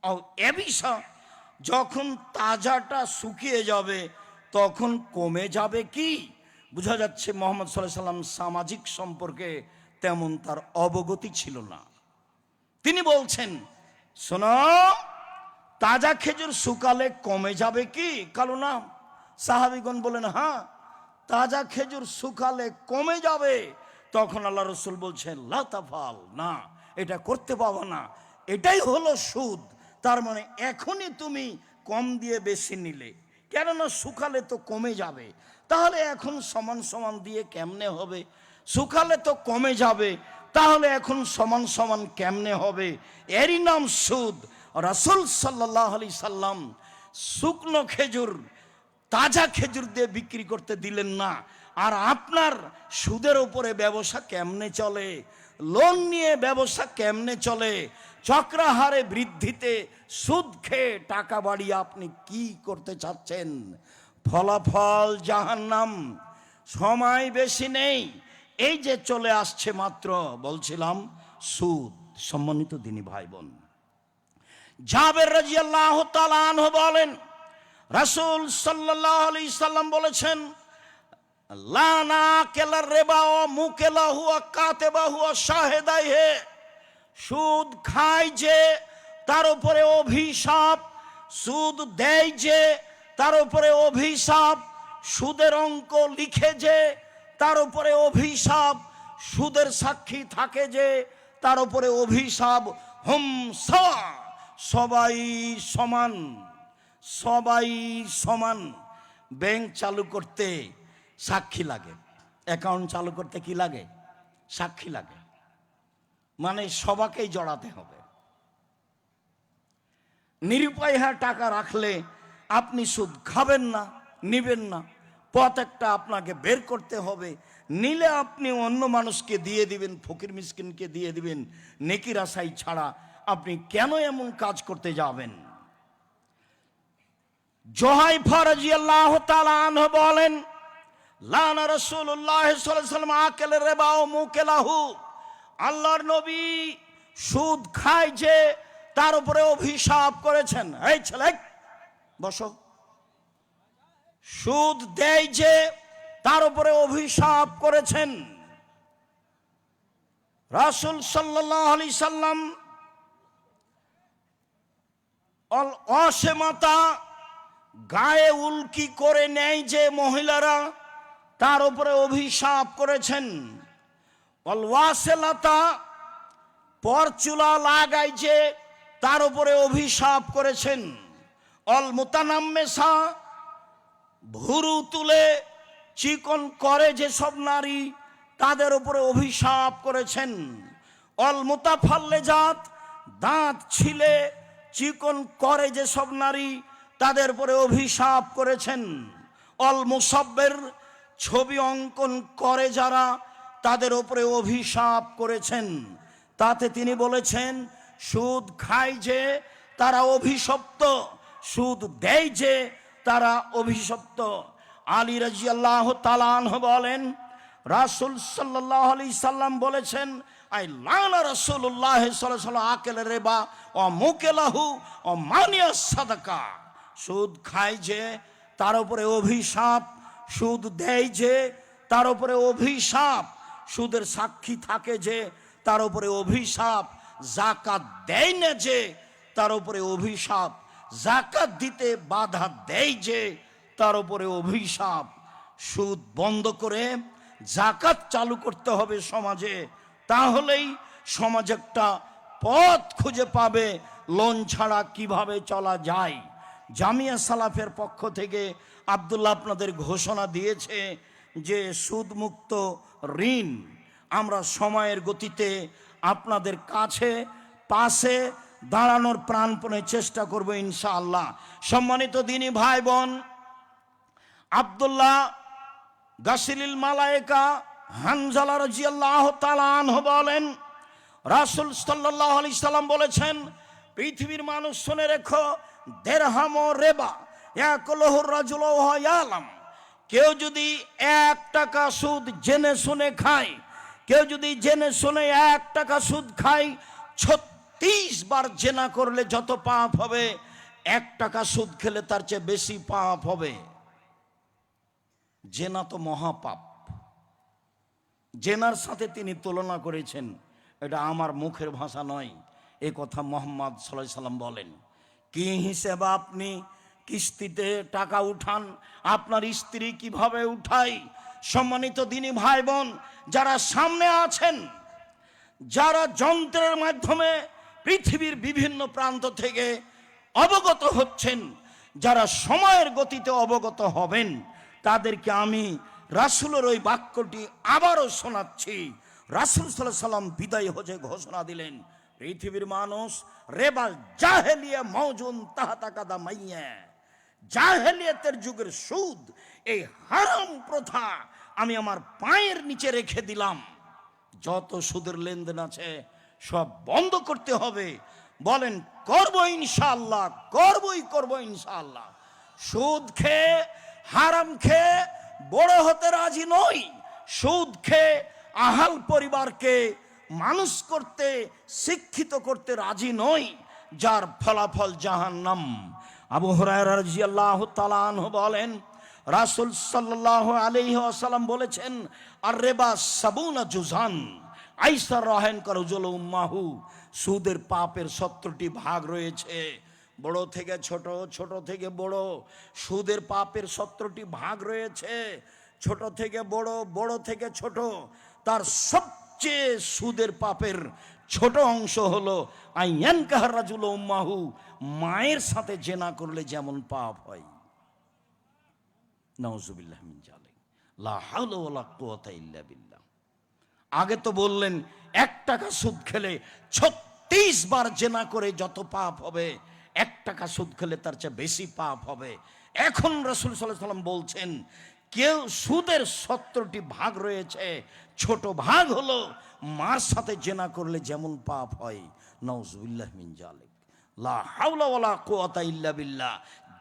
আও এবিসা, যখন তাজাটা শুকিয়ে যাবে তখন কমে যাবে কি? বোঝা যাচ্ছে মুহাম্মদ সাল্লাল্লাহু আলাইহি সাল্লাম সামাজিক সম্পর্কে তেমন তার অবগতি ছিল না। তিনি বলছেন, শোনো, তাজা খেজুর শুকালে কমে যাবে কি? কালো না। সাহাবীগণ বলেন, হ্যাঁ, তাজা খেজুর শুকালে কমে যাবে। তখন আল্লাহ রসুল বলছেন, লা তাফাল, না, এটা করতে পাবো না, এটাই হলো সুদ। তার মানে এখনই তুমি কম দিয়ে বেশি নিলে, কেননা শুকালে তো কমে যাবে, তাহলে এখন সমান সমান দিয়ে কেমনে হবে? শুকালে তো কমে যাবে, তাহলে এখন সমান সমান কেমনে হবে? এরই নাম সুদ। রাসূল সাল্লাল্লাহু আলাইহি সাল্লাম শুকনো খেজুর তাজা খেজুর দিয়ে বিক্রি করতে দিলেন না। আর আপনার সুদের উপরে ব্যবসা কেমনে চলে? লোন নিয়ে ব্যবসা কেমনে চলে? চক্রাহারে বৃদ্ধিতে সুদ খেয়ে টাকা বাড়িয়ে আপনি কি করতে চাচ্ছেন? ফলাফল জাহান্নাম। সময় বেশি নেই, এই যে চলে আসছে মাত্র, বলছিলাম সুদ। সম্মানিত দিনী ভাই বোন, জাবের রাদিয়াল্লাহু তাআলা আনহু বলেন, রাসূল সাল্লাল্লাহু আলাইহি সাল্লাম বলেছেন, লা নাকিলা রিবা ওয়া মুকিলাহু ওয়া কাতিবাহু ওয়া শাহিদাইহি, সুদ খায় যে তার উপরে অভিশাপ, সুদ দেয় যে তার উপরে অভিশাপ, সুদের অঙ্ক লিখে যে তার উপরে অভিশাপ, সুদের সাক্ষী থাকে যে তার উপরে অভিশাপ। হুম সাওয়া, সবাই সমান, সবাই সমান। ব্যাংক চালু করতে সাক্ষী লাগে, অ্যাকাউন্ট চালু করতে কি লাগে? সাক্ষী লাগে। মানে সবাকেই জড়াতে হবে। নিরুপায় টাকা রাখলে আপনি সুদ খাবেন না, নিবেন না, পথ একটা আপনাকে বের করতে হবে। নিলে আপনি অন্য মানুষকে দিয়ে দিবেন, ফকির মিসকিনকে দিয়ে দিবেন, নেকির আশাই ছাড়া আপনি কেন এমন কাজ করতে যাবেন? জুহাইফা রাদিয়াল্লাহু তাআলা আনহু বলেন, লানা রাসূলুল্লাহ সাল্লাল্লাহু আলাইহি ওয়াসাল্লাম আকাল রিবা ওয়া মুকিলাহু, আল্লাহর নবী সুদ খায় যে তার উপরে অভিশাপ করেছেন। এই ছেলে বসো। সুদ দেয় যে তার উপরে অভিশাপ করেছেন। রাসূল সাল্লাল্লাহু আলাইহি সাল্লাম অসীমতা, গায়ে উল্কি করে নেয় যে মহিলারা, তার উপরে অভিশাপ করেছেন। অলওয়াসেলাতা, পরচুলা লাগায় যে তার উপরে অভিশাপ করেছেন। অল মুতানাম্মেসা, ভুরু তুলে চিকন করে যেসব নারী, তাদের উপরে অভিশাপ করেছেন। অল মুতাফাল্লেজাত, দাঁত ছিলে চিকন করে যেসব নারী, তাদের উপরে অভিশাপ করেছেন। অল মুসাব্বের, ছবি অঙ্কন করে যারা, তাদের উপরে অভিশাপ করেছেন। তাতে তিনি বলেছেন, সুদ খায় যে তারা অভিশপ্ত, সুদ দেয় যে তারা অভিশপ্ত। আলী রাদিয়াল্লাহু তাআলা আনহু বলেন, রাসূল সাল্লাল্লাহু আলাইহি সাল্লাম বলেছেন, আই লানা রাসূলুল্লাহ সাল্লাল্লাহু আলাইহি ওয়াসাল্লাম আকেল রিবা ও মুকেলাহু ও মানিয়া সাদাকা। সুদ খায় যে তার উপরে অভিশাপ, সুদ দেয় যে তার উপরে অভিশাপ, সুদের সাক্ষী থাকে যে তার উপরে অভিশাপ, যাকাত দেয় না যে তার উপরে অভিশাপ, যাকাত দিতে বাধা দেয় যে তার উপরে অভিশাপ। সুদ বন্ধ করে যাকাত চালু করতে হবে সমাজে, তাহলেই সমাজ একটা পথ খুঁজে পাবে লোন ছাড়া কিভাবে চলা যায়। জামিয়া সালাফের পক্ষ থেকে আব্দুল্লাহ আপনাদের ঘোষণা দিয়েছে যে সুদমুক্ত ঋণ আমরা সময়ের গতিতে আপনাদের কাছে পাশে দাঁড়ানোর প্রাণপণে চেষ্টা করব ইনশাআল্লাহ। সম্মানিত দিনী ভাই বোন, আব্দুল্লাহ গাসিলিল মালায়েকা হানজালা রাদিয়াল্লাহু তাআলা আনহু বলেন, রাসূল সাল্লাল্লাহু আলাইহি সাল্লাম বলেছেন, পৃথিবীর মানুষ শুনে রেখো, দিরহাম ও রেবা ইয়াকুলুহুর রাজুলু ওয়া হুয়া ইয়ালাম। কেউ যদি 1 টাকা সুদ জেনে শুনে খায়, কেউ যদি জেনে শুনে 1 টাকা সুদ খায়, 36 বার জেনা করলে যত পাপ হবে, 1 টাকা সুদ খেলে তার চেয়ে বেশি পাপ হবে। জেনা তো মহাপাপ। জেনার সাথে তিনি তুলনা করেছেন, এটা আমার মুখের ভাষা নয়, এ কথা মুহাম্মদ সাল্লাল্লাহু আলাইহি সাল্লাম বলেন। কি হিসেবে আপনি কিস্তিতে টাকা উঠান, আপনার স্ত্রী কিভাবে উঠায়? সম্মানিত দিনী ভাই বোন, যারা সামনে আছেন, যারা যন্ত্রের মাধ্যমে পৃথিবীর বিভিন্ন প্রান্ত থেকে অবগত হচ্ছেন, যারা সময়ের গতিতে অবগত হবেন, তাদেরকে আমি রাসূলের ওই বাক্যটি আবারও শোনাচ্ছি। রাসূল সাল্লাল্লাহু আলাইহি সাল্লাম বিদায় হজে ঘোষণা দিলেন, পৃথিবীর মানুষ রেবাল জাহেলিয়া মওজুন তাহতা কাদামাইয়া, জাহেলিয়াতের যুগের সুদ, এই হারাম প্রথা আমি আমার পায়ের নিচে রেখে দিলাম। যত সুদের লেনদেন আছে সব বন্ধ করতে হবে। বলেন, করব ইনশাআল্লাহ, করব ইনশাআল্লাহ। সুদ খেয়ে, হারাম খেয়ে বড় হতে রাজি নই। সুদ খেয়ে আহাল পরিবারকে মানুষ করতে, শিক্ষিত করতে রাজি নই, যার ফলাফল জাহান্নাম। আবু হুরায়রা রাদিয়াল্লাহু তাআলা আনহু বলেন, রাসূল সাল্লাল্লাহু আলাইহি ওয়াসাল্লাম বলেছেন, আর রিবা সাবুনা জুজান আইসার রাহেন কারুজুল উম্মাহু। সুদের পাপের 70টি ভাগ রয়েছে, বড় থেকে ছোট, ছোট থেকে বড়। সুদের পাপের 70টি ভাগ রয়েছে, ছোট থেকে বড়, বড় থেকে ছোট। তার সবচেয়ে সুদের পাপের ছোট অংশ হলো আইয়ান কাহার রাজুল উম্মাহু, মায়ের সাথে জেনা করলে যেমন পাপ হয়। নাউজুবিল্লাহ মিন জালিক, লা হাওলা ওয়ালা কুওয়াতা ইল্লা বিল্লাহ। আগে তো বললেন 1 টাকা সুদ খেলে 36 বার জেনা করে যত পাপ হবে, 1 টাকা সুদ খেলে তার চেয়ে বেশি পাপ হবে। এখন রাসূল সাল্লাল্লাহু আলাইহি ওয়াসাল্লাম বলছেন, কেউ সুদের 70টি ভাগ রয়েছে, ছোট ভাগ হলো মার সাথে জেনা করলে যেমন পাপ হয়। নাউজুবিল্লাহ মিন জালিক, লা হাওলা ওয়ালা কুওয়াতা ইল্লা বিল্লাহ।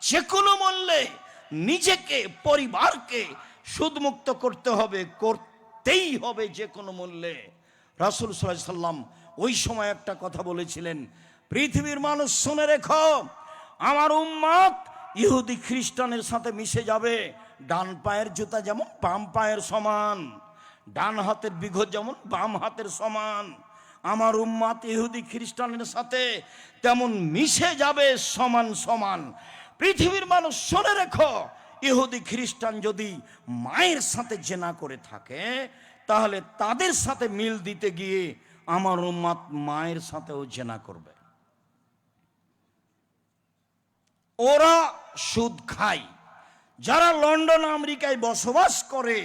যে কোনো মূল্যে নিজেকে, পরিবারকে সুদমুক্ত করতে হবে, করতেই হবে যে কোনো মূল্যে। রাসূল সাল্লাল্লাহু আলাইহি সাল্লাম ওই সময় একটা কথা বলেছিলেন, পৃথিবীর মানুষ শুনে রেখো, আমার উম্মত ইহুদি খ্রিস্টানের সাথে মিশে যাবে। ডান পায়ের জুতা যেমন বাম পায়ের সমান, ডান হাতের বিঘত যেমন বাম হাতের সমান, আমার উম্মত ইহুদি খ্রিস্টানের সাথে তেমন মিশে যাবে সমান সমান। পৃথিবীর মানুষ শুনে রেখো, ইহুদি খ্রিস্টান যদি মায়ের সাথে জেনা করে থাকে, তাহলে তাদের সাথে মিল দিতে গিয়ে আমার উম্মত মায়ের সাথেও জেনা করবে। ওরা সুদ খায়। যারা লন্ডন আমেরিকায় বসবাস করে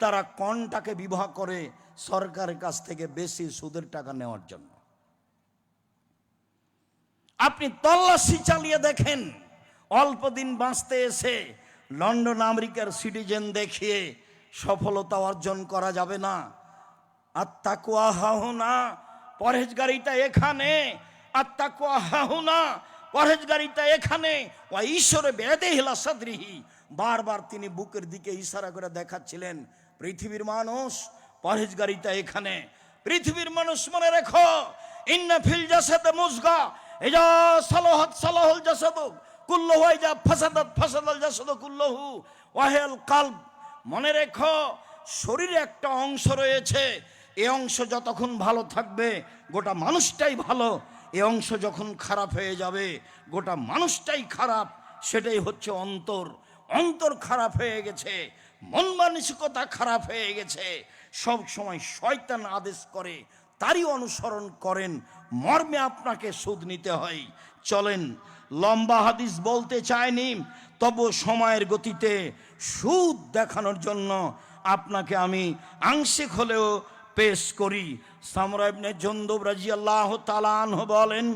তারা কনটাকে বিবাহ করে সরকারের কাছ থেকে বেশি সুদের টাকা নেওয়ার জন্য। আপনি তল্লাশি চালিয়ে দেখেন, অল্প দিন বাঁচতে এসে লন্ডন আমেরিকার সিটিজেন দেখিয়ে সফলতা অর্জন করা যাবে না। আত্তাকুয়া হাহুনা, পরহেজগারিতা এখানে। আত্তাকুয়া হাহুনা, পরহেজগারিতা এখানে। ওয়া ঈশ্বরে বেদে হিলা সাদরিহি, বারবার তিনি বুকের দিকে ইশারা করে দেখাচ্ছিলেন, পৃথিবীর মানুষ পরহেজগারিতা এখানে। পৃথিবীর মানুষ মনে রেখো, ইন্না ফিল জাসাদে মুজগা ইজা সালাহাত সালাহুল জাসাদু কুল্লুহু ইজা ফাসাদাত ফাসাদাল জাসাদু কুল্লুহু ওয়াহিল কলব। মনে রেখো, শরীরে একটা অংশ রয়েছে, এই অংশ যতক্ষণ ভালো থাকবে গোটা মানুষটাই ভালো। এই অংশ যখন খারাপ হয়ে যাবে গোটা মানুষটাই খারাপ। সেটাই হচ্ছে অন্তর। অন্তর খারাপ হয়ে গেছে, মন মানসিকতা খারাপ হয়ে গেছে। সব সময় শয়তান আদেশ করে তারই অনুসরণ করেন, মর্মে আপনাকে সুদ নিতে হয়। চলেন, লম্বা হাদিস বলতে চাইনি, তবু সময়ের গতিতে সুদ দেখানোর জন্য আপনাকে আমি আংশিক হলেও পেশ করি। সামরা ইবনে জুনদুব রাদিয়াল্লাহু তাআলা আনহু বলেন,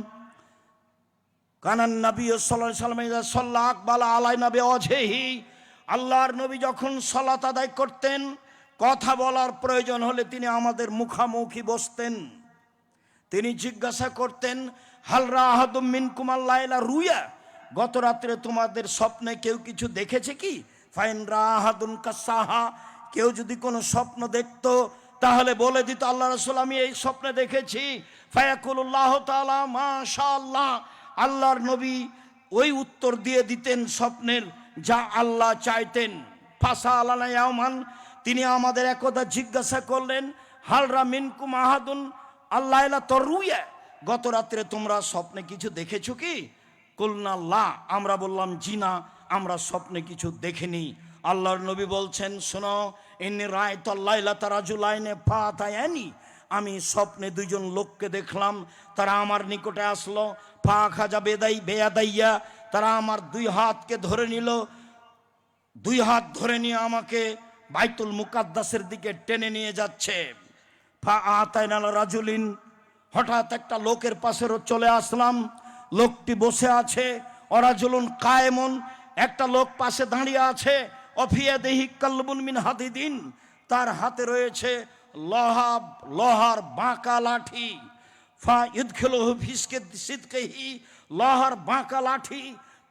কানান নবী সাল্লাল্লাহু আলাইহি ওয়াসাল্লাম ইযা সাল্লা আকবালা আলাইনা বিওয়াজহিহি, আল্লাহর নবী যখন সালাত আদায় করতেন, কথা বলার প্রয়োজন হলে তিনি আমাদের মুখামুখি বসতেন। তিনি জিজ্ঞাসা করতেন, হাল রাআহাদুম মিনকুম আল-লাইলা রুয়া, গত রাত্রে তোমাদের স্বপ্নে কেউ কিছু দেখেছে কি? ফাইন রাআহাদুন কাসাহা, কেউ যদি কোনো স্বপ্ন দেখতো তাহলে বলে দিত, আল্লাহ রাসূল আমি এই স্বপ্নে দেখেছি। ফায়াকুলুল্লাহ তাআলা মাশাআল্লাহ, আল্লাহর নবী ওই উত্তর দিয়ে দিতেন স্বপ্নের যা আল্লাহ চাইতেন। ফাসা আলানা ইয়ামান, তিনি আমাদের একদা জিজ্ঞাসা করলেন, হালরা মিনকুম আহাদুন আল্লাইলা তরুয়া, গত রাত্রে তোমরা স্বপ্নে কিছু দেখেছো কি? কুলনা লা, আমরা বললাম জি না, আমরা স্বপ্নে কিছু দেখিনি। আল্লাহর নবী বলছেন, শোনো, ইন্নী রাআইতুল লাইলাতা রাজুলাইনে ফাতায়ানি, আমি স্বপ্নে দুইজন লোককে দেখলাম, তারা আমার নিকটে আসলো। ফা খাজা বেয়াদাইয়া, তারা আমার দুই হাতকে ধরে নিল, দুই হাত ধরে নিয়ে আমাকে বাইতুল মুকাদ্দাসের দিকে টেনে নিয়ে যাচ্ছে। ফা আতাইনাল রাজুলিন, হঠাৎ একটা লোকের পাশে চলে আসলাম। লোকটি বসে আছে, অরাজুলুন কায়েমুন, একটা লোক পাশে দাঁড়িয়ে আছে। অফিয়াদিহি কালবুন মিন হাদিদিন, তার হাতে রয়েছে লোহার বাঁকা লাঠি। ফা ইদখিলুহু ফিসকে সিদকিহি, লোহার বাঁকা লাঠি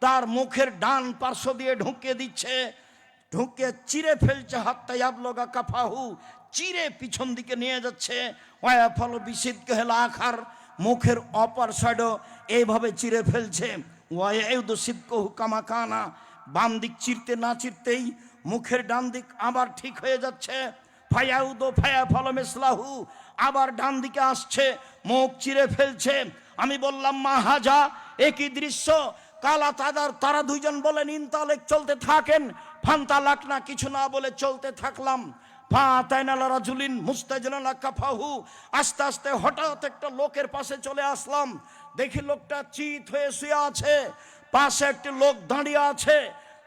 তার মুখের ডান পার্শ্ব দিয়ে ঢুকিয়ে দিচ্ছে, ঢুকে চিরে ফেলছে। হাত্তা ইয়াবলগা কাফাহু, চিরে পিছন দিকে নিয়ে যাচ্ছে। ওয়া ফল বিসিদকিল আখার, মুখের অপর সাইডও এইভাবে চিরে ফেলছে। ওয়া ইয়াউদু সিদকুহু কামা কানা, বাম দিক চিরতে না চিরতেই মুখের ডান দিক আবার ঠিক হয়ে যাচ্ছে। ফায়াউদু ফায়া ফল মিসলাহু, আবার ডান দিকে আসছে, মুখ চিরে ফেলছে। আমি বললাম, মা হাজা, একই দৃশ্য। কালা তারা দুইজন বলেন, ইনতালেক, চলতে থাকেন। ফান্তালাক না, কিছু না বলে চলতে থাকলাম। ফা আতাইনাল রাজুলিন মুস্তাজিনাল কাফাহু, আস্তে আস্তে হঠাৎ একটা লোকের পাশে চলে আসলাম। দেখি লোকটা চিত হয়ে শুয়ে আছে, পাশে একটি লোক দাঁড়িয়ে আছে,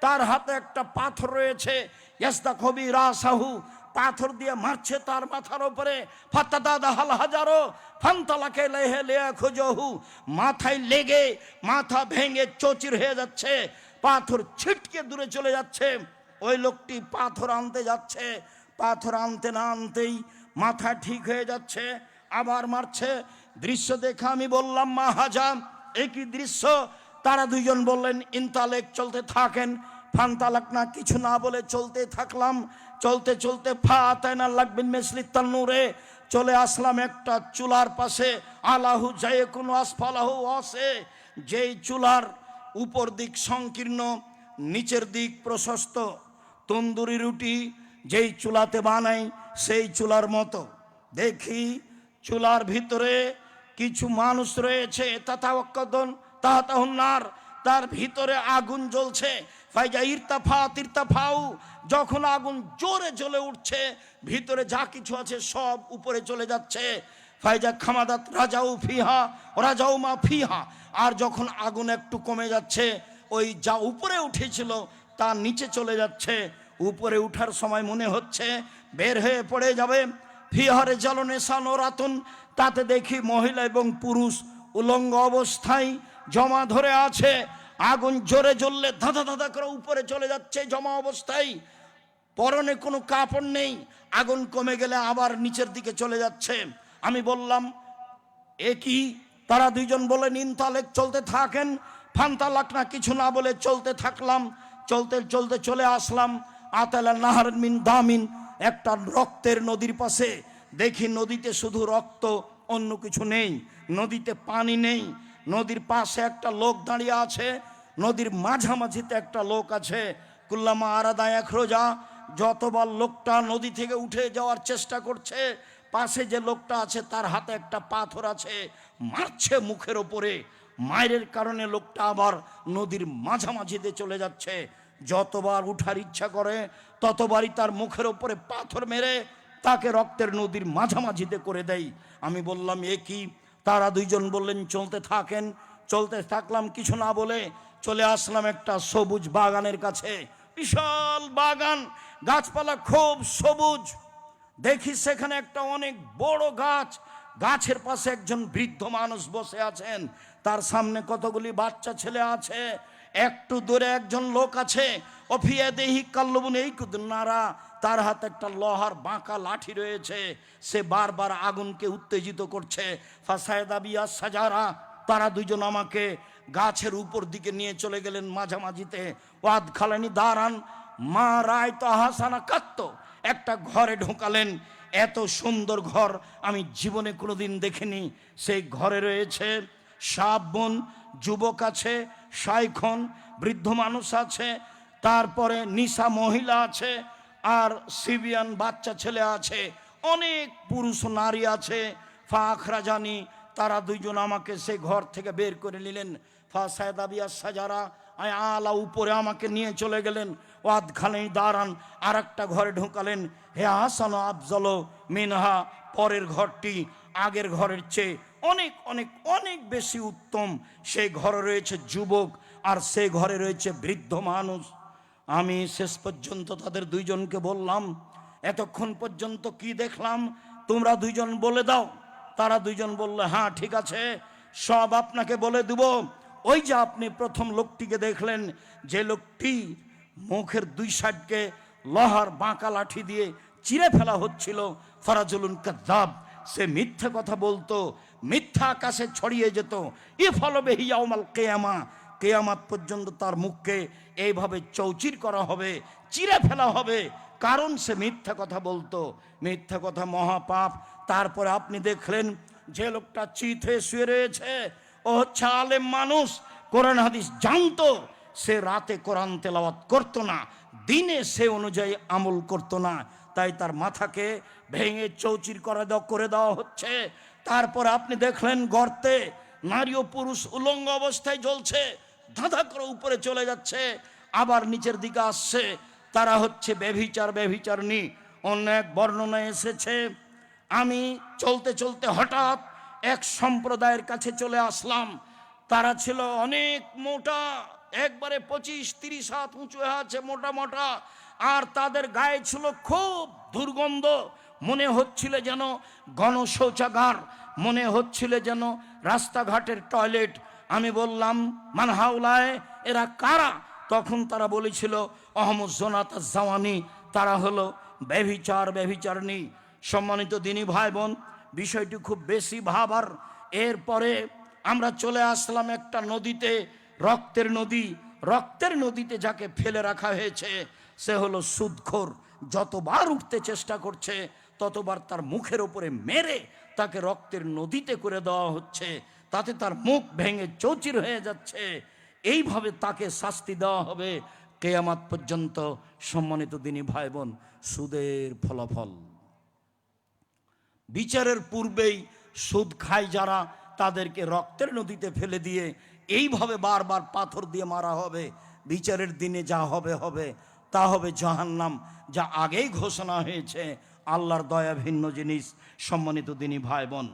তার হাতে একটা পাথর রয়েছে। ইয়াস্তা কবি রাসাহু, পাথর দিয়ে মারছে তার মাথার উপরে। ফাতাদাদা হাল হাজারো ফান্তালাকে লেহে লেয়া খুজহু, মাথায় লেগে মাথা ভেঙে চৌচির হয়ে যাচ্ছে, পাথর ছিটকে দূরে চলে যাচ্ছে। ওই লোকটি পাথর আনতে যাচ্ছে, পাথর আনতে না আনতেই মাথা ঠিক হয়ে যাচ্ছে, আবার মারছে। দৃশ্য দেখে আমি বললাম, মা হাজা, একই দৃশ্য। তারা দুইজন বললেন, ইনতালেক, চলতে থাকেন। ফান্তালাক না, কিছু না বলে চলতে থাকলাম। চলতে চলতে ফা আতাইনা লাগবিন মেসলি তান্নুরে, চলে আসলাম একটা চুলার পাশে। আলাহু জায়কুন আসফালাহু আসে, যেই চুলার উপর দিক সংকীর্ণ, নিচের দিক প্রশস্ত। তন্দুরি রুটি যেই চুলাতে বানাই সেই চুলার মতো। দেখি চুলার ভিতরে কিছু মানুষ রয়েছে, তাহাতাহুন্নার, তার ভিতরে আগুন জ্বলছে। ফাইজা ইরতাফাউ, যখন আগুন জোরে জ্বলে উঠছে, ভিতরে যা কিছু আছে সব উপরে চলে যাচ্ছে। ফাইজা খামাদাত রাজাউ ফিহা রাজাউ মা ফিহা, আর যখন আগুন একটু কমে যাচ্ছে, ওই যা উপরে উঠেছিল তা নিচে চলে যাচ্ছে। উপরে উঠার সময় মনে হচ্ছে বের হয়ে পড়ে যাবে। ফিহরে জ্বালনে সানোরাতুন, তাতে দেখি মহিলা এবং পুরুষ উলঙ্গ অবস্থায় জমা ধরে আছে। আগুন জোরে জ্বললে ধাঁধা ধাঁধা করে উপরে চলে যাচ্ছে জমা অবস্থায়। পরনে কোনো কাপড় নেই। আগুন কমে গেলে আবার নিচের দিকে চলে যাচ্ছে। আমি বললাম এ কি? তারা দুইজন বলেন ইনতালেক, চলতে থাকেন। ফান্তালাক, না কিছু না বলে চলতে থাকলাম। চলতে চলতে চলে আসলাম আতালা নাহার মিন দামিন, একটা রক্তের নদীর পাশে। দেখি নদীতে শুধু রক্ত, অন্য কিছু নেই। নদীতে পানি নেই। নদীর পাশে একটা লোক দাঁড়িয়ে আছে। নদীর মাঝামাঝিতে একটা লোক আছে। কুল্লামা আরাদা এক রোজা, যতবার লোকটা নদী থেকে উঠে যাওয়ার চেষ্টা করছে, পাশে যে লোকটা আছে তার হাতে একটা পাথর আছে, মারছে মুখের ওপরে। মায়ের কারণে লোকটা আবার নদীর মাঝামাঝিতে চলে যাচ্ছে। যতবার উঠার ইচ্ছা করে ততবারই তার মুখের ওপরে পাথর মেরে তাকে রক্তের নদীর মাঝামাঝিতে করে দেয়। আমি বললাম এ কি? তারা দুইজন বললেন চলতে থাকেন। চলতে থাকলাম, কিছু না বলে চলে আসলাম একটা সবুজ বাগানের কাছে। বিশাল বাগান, গাছপালা খুব সবুজ। দেখি সেখানে একটা অনেক বড় গাছ। গাছের পাশে একজন বৃদ্ধ মানুষ বসে আছেন। তার সামনে কতগুলি বাচ্চা ছেলে আছে। একটু দূরে একজন লোক আছে। অফিয়া দেহি কাল্লবুন এই নারা, তার হাতে একটা লোহার বাঁকা লাঠি রয়েছে। সে বারবার আগুনকে উত্তেজিত করছে। ফাসায়দাবিয়া সাজারা, তারা দুইজন আমাকে গাছের উপর দিকে নিয়ে চলে গেলেন মাঝামাঝিতে। ওয়াদ খালানি দাঁড়ান মা রায় তো হাসানা কাত্ত, একটা ঘরে ঢোকালেন। এত সুন্দর ঘর আমি জীবনে কোনোদিন দেখিনি। সেই ঘরে রয়েছে সাব বোন, যুবক আছে, শাইখন বৃদ্ধ মানুষ আছে, তারপরে নিশা মহিলা আছে, আর সিবিয়ান বাচ্চা ছেলে আছে, অনেক পুরুষ নারী আছে। ফাখরা জানি, তারা দুইজন আমাকে সেই ঘর থেকে বের করে নিলেন। ফাসায়দাবিয়া সাজারা, আলা উপরে আমাকে নিয়ে চলে গেলেন। ওয়াদ খালেই দাঁড়ান, আর একটা ঘরে ঢোকালেন। হে হাসান আফজল মিনহা, পরের ঘরটি আগের ঘরের চেয়ে অনেক অনেক অনেক বেশি উত্তম। সেই ঘরে রয়েছে যুবক, আর সেই ঘরে রয়েছে বৃদ্ধ মানুষ। আমি শেষ পর্যন্ত তাদের দুইজনকে বললাম, এতক্ষণ পর্যন্ত কি দেখলাম তোমরা দুইজন বলে দাও। তারা দুইজন বললে হ্যাঁ ঠিক আছে, সব আপনাকে বলে দেব। ওই যে আপনি প্রথম লোকটিকে দেখলেন, যে লোকটি মুখের দুই সাইডকে লোহার বাঁকা লাঠি দিয়ে চিরে ফেলা হচ্ছিল, ফরাজুলুন কাযযাব, সে মিথ্যা কথা বলতো, মিথ্যা আকাশে ছড়িয়ে যেত। ইফলবে ইয়াউমাল কিয়ামা, কিয়ামত পর্যন্ত তার মুখকে এইভাবে চৌচির করা হবে, চিরে ফেলা হবে, কারণ সে মিথ্যা কথা বলতো। মিথ্যা কথা মহাপাপ। তারপরে আপনি দেখলেন যে লোকটা চিত হয়ে শুয়ে রয়েছে, ও হচ্ছে আলেম মানুষ, কোরআন হাদিস জানতো। সে রাতে কোরআন তেলাওয়াত করতো না, দিনে সে অনুযায়ী আমল করতো না, তাই তার মাথাকে ভেঙে চৌচির করে দেওয়া হচ্ছে। তারপর আপনি দেখলেন গর্তে নারী ও পুরুষ উলঙ্গ অবস্থায় জ্বলছে, ধাঁধা করে উপরে চলে যাচ্ছে, আবার নিচের দিকে আসছে। তারা হচ্ছে ব্যভিচারণী। অন্য এক বর্ণনায় এসেছে, আমি চলতে চলতে হঠাৎ এক সম্প্রদায়ের কাছে চলে আসলাম। তারা ছিল অনেক মোটা, একবারে 25-30 হাত উঁচু হয়ে আছে, মোটা মোটা, আর তাদের গায়ে ছিল খুব দুর্গন্ধ। মনে হচ্ছিল যেন গণশৌচাগার, মনে হচ্ছিল যেন রাস্তাঘাটের টয়লেট। আমি বললাম মানহাউলায়, এরা কারা? তখন তারা বলেছিল অহমদ জোনাত জাওয়ানি, তারা হলো ব্যভিচারণী। সম্মানিত দিনী ভাই বোন, বিষয়টি খুব বেশি ভাবার। এরপরে আমরা চলে আসলাম একটা নদীতে, রক্তের নদীতে যাকে ফেলে রাখা হয়েছে সে হলো সুদখোর। যতবার উঠতে চেষ্টা করছে ততবার তার মুখের ওপরে মেরে তাকে রক্তের নদীতে করে দেওয়া হচ্ছে, তাতে তার মুখ ভেঙে চৌচির হয়ে যাচ্ছে। এইভাবে তাকে শাস্তি দেওয়া হবে কিয়ামত পর্যন্ত। সম্মানিত দিনী ভাই বোন, সুদের ফলাফল বিচারের পূর্বেই সুদ খায় যারা, তাদেরকে রক্তের নদীতে ফেলে দিয়ে এইভাবে বারবার পাথর দিয়ে মারা হবে। বিচারের দিনে যা হবে হবে, তা হবে জাহান্নাম, যা আগেই ঘোষণা হয়েছে। আল্লাহর দয়া ভিন্ন জিনিস। সম্মানিত দিনী ভাই বোন,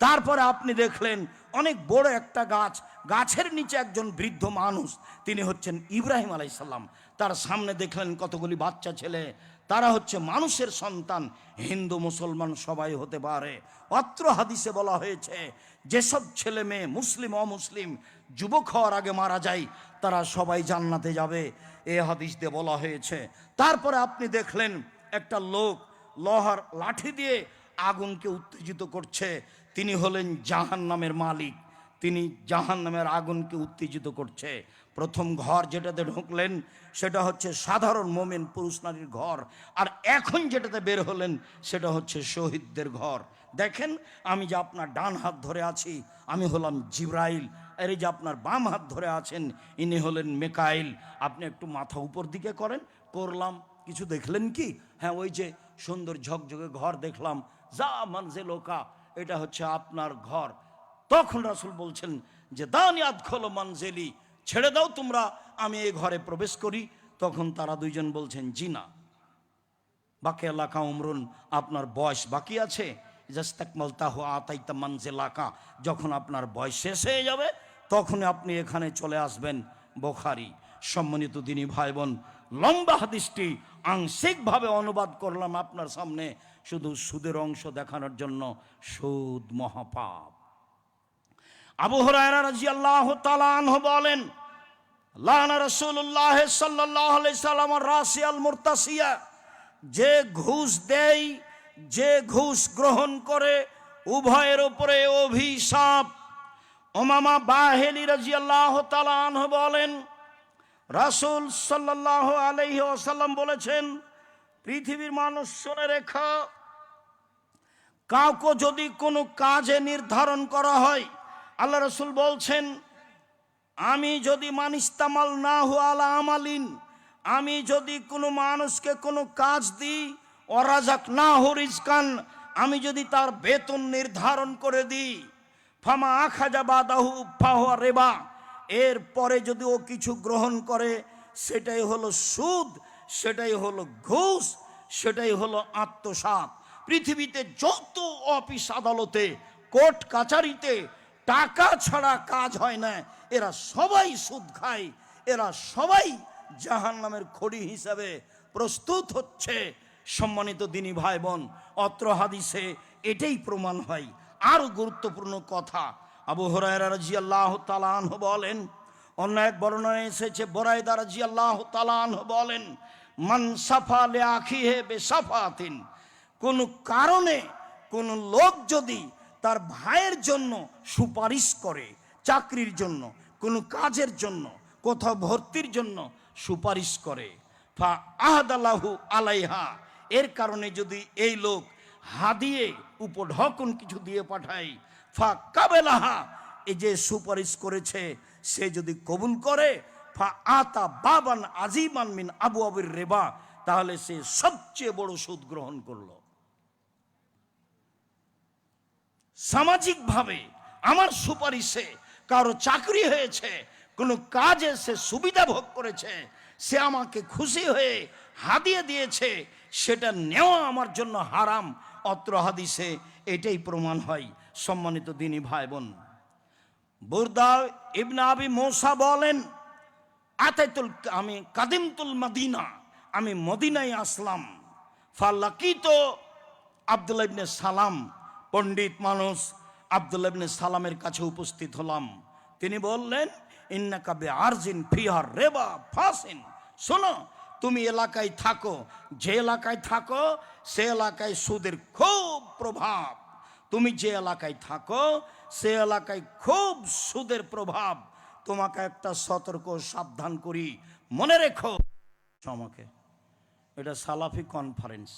তারপরে আপনি দেখলেন অনেক বড় একটা গাছ, গাছের নিচে একজন বৃদ্ধ মানুষ, তিনি হচ্ছেন ইব্রাহিম আলাইসাল্লাম। তার সামনে দেখলেন কতগুলি বাচ্চা ছেলে, তারা হচ্ছে মানুষের সন্তান। হিন্দু মুসলমান সবাই হতে পারে। অত্র হাদিসে বলা হয়েছে যেসব ছেলে মেয়ে মুসলিম অমুসলিম যুবক হওয়ার আগে মারা যায় তারা সবাই জান্নাতে যাবে, এ হাদিস দিয়ে বলা হয়েছে। তারপরে আপনি দেখলেন একটা লোক লোহার লাঠি দিয়ে আগুনকে উত্তেজিত করছে, তিনি হলেন জাহান্নামের মালিক, তিনি জাহান্নামের আগুনকে উত্তেজিত করছে। প্রথম ঘর যেটাতে ঢুকলেন সেটা হচ্ছে সাধারণ মোমেন পুরুষ নারীর ঘর, আর এখন যেটাতে বের হলেন সেটা হচ্ছে শহীদদের ঘর। দেখেন, আমি যে আপনার ডান হাত ধরে আছি আমি হলাম জিব্রাইল, আর এই যে আপনার বাম হাত ধরে আছেন ইনি হলেন মেকাইল। আপনি একটু মাথা উপর দিকে করেন, করলাম, কিছু দেখলেন কি? হ্যাঁ, ওই যে সুন্দর ঝকঝকে ঘর দেখলাম, যা মানজে লোকা, এটা হচ্ছে আপনার ঘর। তখন রাসূল বলছেন যে দানিয়াত খোলো মানজেলি, ছেড়ে দাও তোমরা, আমি এই ঘরে প্রবেশ করি। তখন তারা দুইজন বলছেন জি না, বাকি এলাকা উমরুন, আপনার বয়স বাকি আছে, জাস্তাকমালতাহু আতাইতা মানজিলাকা, যখন আপনার বয়স শেষ হয়ে যাবে তখন আপনি এখানে চলে আসবেন। বুখারী। সম্মানিত দিনী ভাই বোন, লম্বা হাদিসটি আংশিকভাবে অনুবাদ করলাম আপনার সামনে শুধু সুদের অংশ দেখানোর জন্য। সুদ মহাপাপ। আবু হুরায়রা রাদিয়াল্লাহু তাআলা আনহু বলেন, লানা রাসূলুল্লাহ সাল্লাল্লাহু আলাইহি সাল্লাম রাসিয়াল মুরতাসিয়া, যে ঘুষ দেয়, যে ঘুষ গ্রহণ করে উভয়ের উপরে অভিশাপ। উমামা বাহিলি রাদিয়াল্লাহু তাআলা আনহু বলেন, রাসূল সাল্লাল্লাহু আলাইহি ওয়াসাল্লাম বলেছেন, পৃথিবীর মানুষ শুনে রেখো, কাউকে যদি কোনো কাজে নির্ধারণ করা হয়, আল্লাহ রাসূল বলছেন, আমি যদি মানিস্তামাল না হু আলা আমালিন, আমি যদি কোনো মানুষকে কোনো কাজ দিই, ওরাজাক না হু রিজকান, আমি যদি তার বেতন নির্ধারণ করে দিই, ফামা আখাজা বাদাহু ফাহুয়া রিবা, এরপরে যদি ও কিছু গ্রহণ করে সেটাই হলো সুদ, সেটাই হলো ঘুষ, সেটাই হলো আত্মসাৎ। পৃথিবীতে যত অফিস আদালতে কোর্ট কাচারিতে টাকা ছাড়া কাজ হয় না, এরা সবাই সুদ খায়, এরা সবাই জাহান্নামের খড়ি হিসাবে প্রস্তুত হচ্ছে। সম্মানিত দিনী ভাই বোন, অত্র হাদিসে এটাই প্রমাণ হয়। আরো গুরুত্বপূর্ণ কথা, আবু হুরায়রা রাদিয়াল্লাহু তাআলা আনহু বলেন, অন্য এক বর্ণনায় এসেছে, বুরায়দা রাদিয়াল্লাহু তাআলা আনহু বলেন, মান সাফা লি আখিহি বিসাফাতিন, কোন কারণে কোন লোক যদি তার ভাইয়ের জন্য সুপারিশ করে, চাকরির জন্য, কোনো কাজের জন্য, কোথাও ভর্তির জন্য সুপারিশ করে, ফা আহদালাহু আলাইহা, এর কারণে যদি এই লোক হাদিয়ে উপঢকন কিছু দিয়ে পাঠায়, ফা কাবেলাহা, এই যে সুপারিশ করেছে সে যদি কবুল করে, ফা আতা বাবান আজিমান মিন আবু আবির রেবা, তাহলে সে সবচেয়ে বড় সুদ গ্রহণ করলো। সামাজিকভাবে আমার সুপারিশে কারো চাকরি হয়েছে, কোনো কাজে সে সুবিধা ভোগ করেছে, সে আমাকে খুশি হয়ে হাদিয়ে দিয়েছে, সেটা নেওয়া আমার জন্য হারাম। অত্র হাদিসে এটাই প্রমাণ হয়। সম্মানিত দিনী ভাই বোন, বুরদা ইবনে আবি মূসা বলেন, আতাইতুল, আমি কাদিমতুল মদিনা, আমি মদিনায় আসলাম, ফালাকিতো আব্দুল্লাহ ইবনে সালাম, পণ্ডিত মানুষ, আব্দুল্লাহ ইবনে সালামের কাছে উপস্থিত হলাম। তিনি বললেন, ইন্নাকা বিআরজিন ফিহা রিবা ফাসিন, শোনো, তুমি এলাকায় থাকো, যে এলাকায় থাকো সে এলাকায় সুদের খুব প্রভাব। তুমি যে এলাকায় থাকো সে এলাকায় খুব সুদের প্রভাব। তোমাকে একটা সতর্ক সাবধান করি, মনে রেখো। আমাকে এটা সালাফি কনফারেন্স,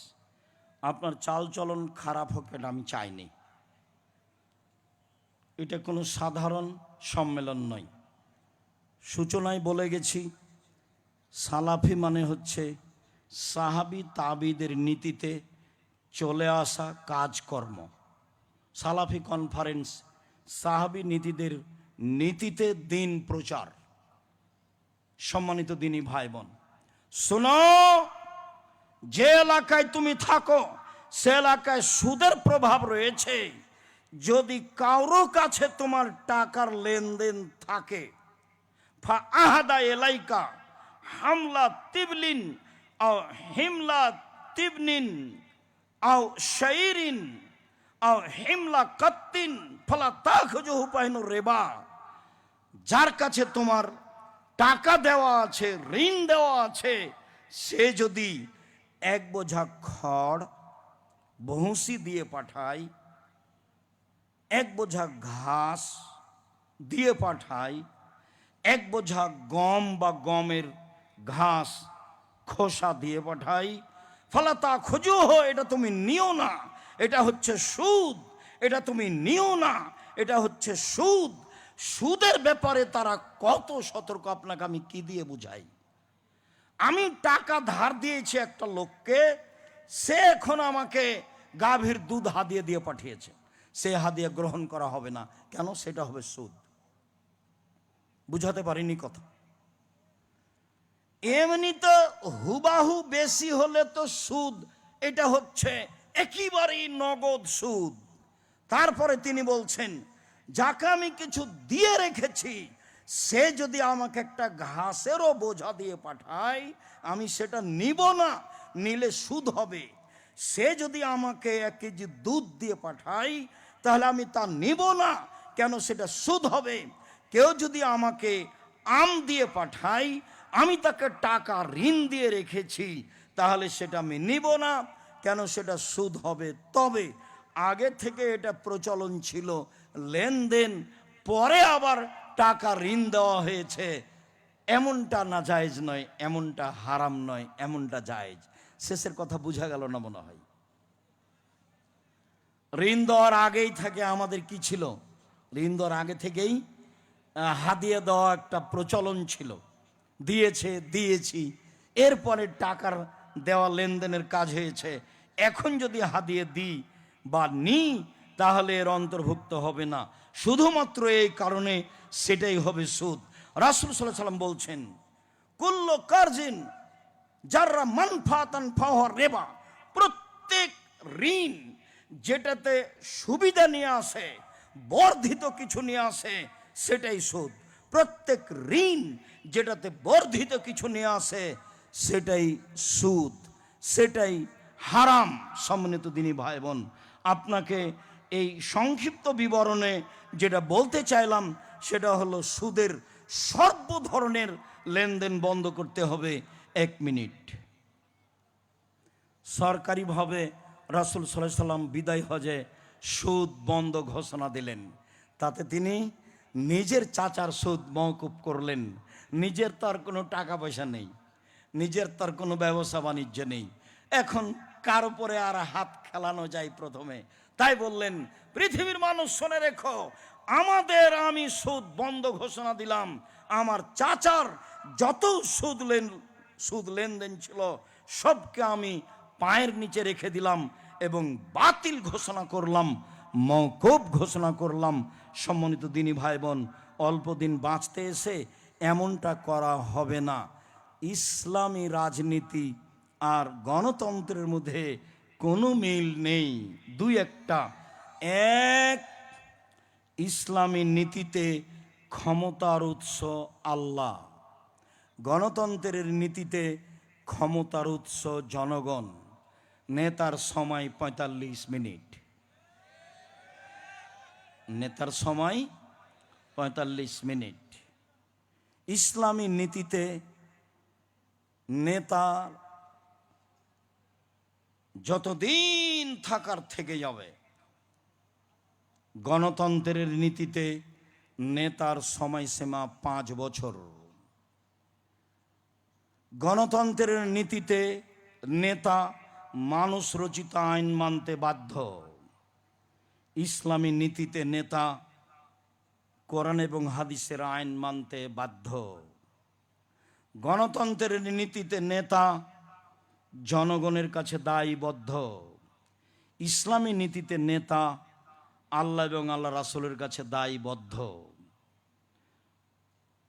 আপনার চালচলন খারাপ হোক এটা আমি চাইনি, এটা কোনো সাধারণ সম্মেলন নয়। সূচনায় বলে গেছি, সালাফি মানে হচ্ছে সাহাবি তাবিদের নীতিতে চলে আসা কাজকর্ম। সালাফি কনফারেন্স সাহাবি নীতিদের নীতিতে দিন প্রচার। সম্মানিত দিনী ভাই বোন, শোনো, যে এলাকায় তুমি থাকো সে এলাকায় সুদের প্রভাব রয়েছে, যদি কারো কাছে তোমার টাকার লেনদেন থাকে, ফা আহাদা এলাইকা হামলা তিবলিন আও হিমলা তিবনিন আও শাইরিন আও হিমলা কাত্তিন ফলা তাখজুহু পাইনু রেবা, যার কাছে তোমার টাকা দেওয়া আছে, ঋণ দেওয়া আছে, সে যদি এক বোঝা খড় ভুসি দিয়ে পাঠায়, এক বোঝা ঘাস দিয়ে পাঠায়, এক বোঝা গম বা গমের ঘাস খোসা দিয়ে পাঠাই, ফলে তা খোঁজো, এটা তুমি নিও না, এটা হচ্ছে সুদ, এটা তুমি নিও না, এটা হচ্ছে সুদ। সুদের ব্যাপারে তারা কত সতর্ক আপনাকে আমি কি দিয়ে বুঝাই। আমি টাকা ধার দিয়েছি একটা লোককে, সে এখন আমাকে গাভীর দুধ হাদিয়া দিয়ে পাঠিয়েছে, সে হাদিয়া গ্রহণ করা হবে না, কেন? সেটা হবে সুদ। বুঝাতে পারিনি কথা? এমনি তো হুবাহু বেশি হলে তো সুদ, এটা হচ্ছে একেবারেই নগদ সুদ। তারপরে তিনি বলছেন, যাকে আমি কিছু দিয়ে রেখেছি, সে যদি আমাকে একটা ঘাসেরও বোঝা দিয়ে পাঠায়, আমি সেটা নিব না, নিলে সুদ হবে। সে যদি আমাকে 1 কেজি দুধ দিয়ে পাঠায়, তাহলে আমি তা নিব না, কেন? সেটা সুদ হবে। কেউ যদি আমাকে আম দিয়ে পাঠায়, আমি তাকে টাকা ঋণ দিয়ে রেখেছি, তাহলে সেটা আমি নিব না, কেন? সেটা সুদ হবে। তবে আগে থেকে এটা প্রচলন ছিল লেনদেন, পরে আবার টাকা ঋণ দেওয়া হয়েছে, এমনটা নাজায়েজ নয়, এমনটা হারাম নয়, এমনটা জায়েজ। শেষের কথা বোঝা গেল না মনে হয়? ঋণ দেওয়ার আগেই থেকে আমাদের কি ছিল? ঋণ দেওয়ার আগে থেকেই হাদিয়া দেওয়া একটা প্রচলন ছিল, দিয়েছি, এরপরে টাকার দেওয়া লেনদেনের কাজ হয়েছে। এখন যদি হাদিয়া দিই বা নিই, তাহলে এর অন্তর্ভুক্ত হবে না, শুধুমাত্র এই কারণে সেটাই হবে সুদ। রাসূল সাল্লাল্লাহু আলাইহি ওয়াসাল্লাম বলছেন, কুল্লু কারজিন যাররা মানফাতান ফাহুয়া রিবা, প্রত্যেক ঋণ যেটাতে সুবিধা নিয়ে আসে, বর্ধিত কিছু নিয়ে আসে, সেটাই সুদ। প্রত্যেক ঋণ যেটাতে বর্ধিত কিছু নিয়ে আসে, সেটাই সুদ, সেটাই হারাম। সম্মানিত দিনী ভাই বোন, আপনাকে এই সংক্ষিপ্ত বিবরণে যেটা বলতে চাইলাম, সেটা হলো সুদের সর্ব ধরনের লেনদেন বন্ধ করতে হবে। 1 মিনিট। সরকারিভাবে রাসূল সাল্লাল্লাহু আলাইহি সাল্লাম বিদায় হজে সুদ বন্ধ ঘোষণা দিলেন। তাতে তিনি নিজের চাচার সুদ মওকুফ করলেন। নিজের তার কোনো টাকা পয়সা নেই, নিজের তার কোনো ব্যবসা বাণিজ্য নেই, এখন কার উপরে আর হাত খেলানো যায় প্রথমে? তাই বললেন, পৃথিবীর মানুষ শুনে রেখো, আমি সুদ বন্ধ ঘোষণা দিলাম, আমার চাচার যত সুদ লেনদেন ছিল সবকে আমি পায়ের নিচে রেখে দিলাম এবং বাতিল ঘোষণা করলাম, মওকুফ ঘোষণা করলাম। সম্মানিত দিনী ভাই বোন, অল্প দিন বাঁচতে এসে এমনটা করা হবে না। ইসলামী রাজনীতি আর গণতন্ত্রের মধ্যে কোনো মিল নেই, দুই একটা। এক, ইসলামী নীতিতে ক্ষমতার উৎস আল্লাহ, গণতন্ত্রের নীতিতে ক্ষমতার উৎস জনগণ। নেতার সময় 45 মিনিট, নেতার সময় 45 মিনিট। ইসলামী নীতিতে নেতার যতদিন থাকার থেকে যাবে। গণতন্ত্রের নীতিতে নেতার সময়সীমা 5 বছর। গণতন্ত্রের নীতিতে নেতা মানুষ রচিত আইন মানতে বাধ্য। ইসলামী নীতিতে নেতা কোরআন এবং হাদিসের আইন মানতে বাধ্য। গণতন্ত্রের নীতিতে নেতা জনগণের কাছে দায়বদ্ধ। ইসলামী নীতিতে নেতা আল্লাহ এবং আল্লাহ রাসূলের কাছে দায়বদ্ধ।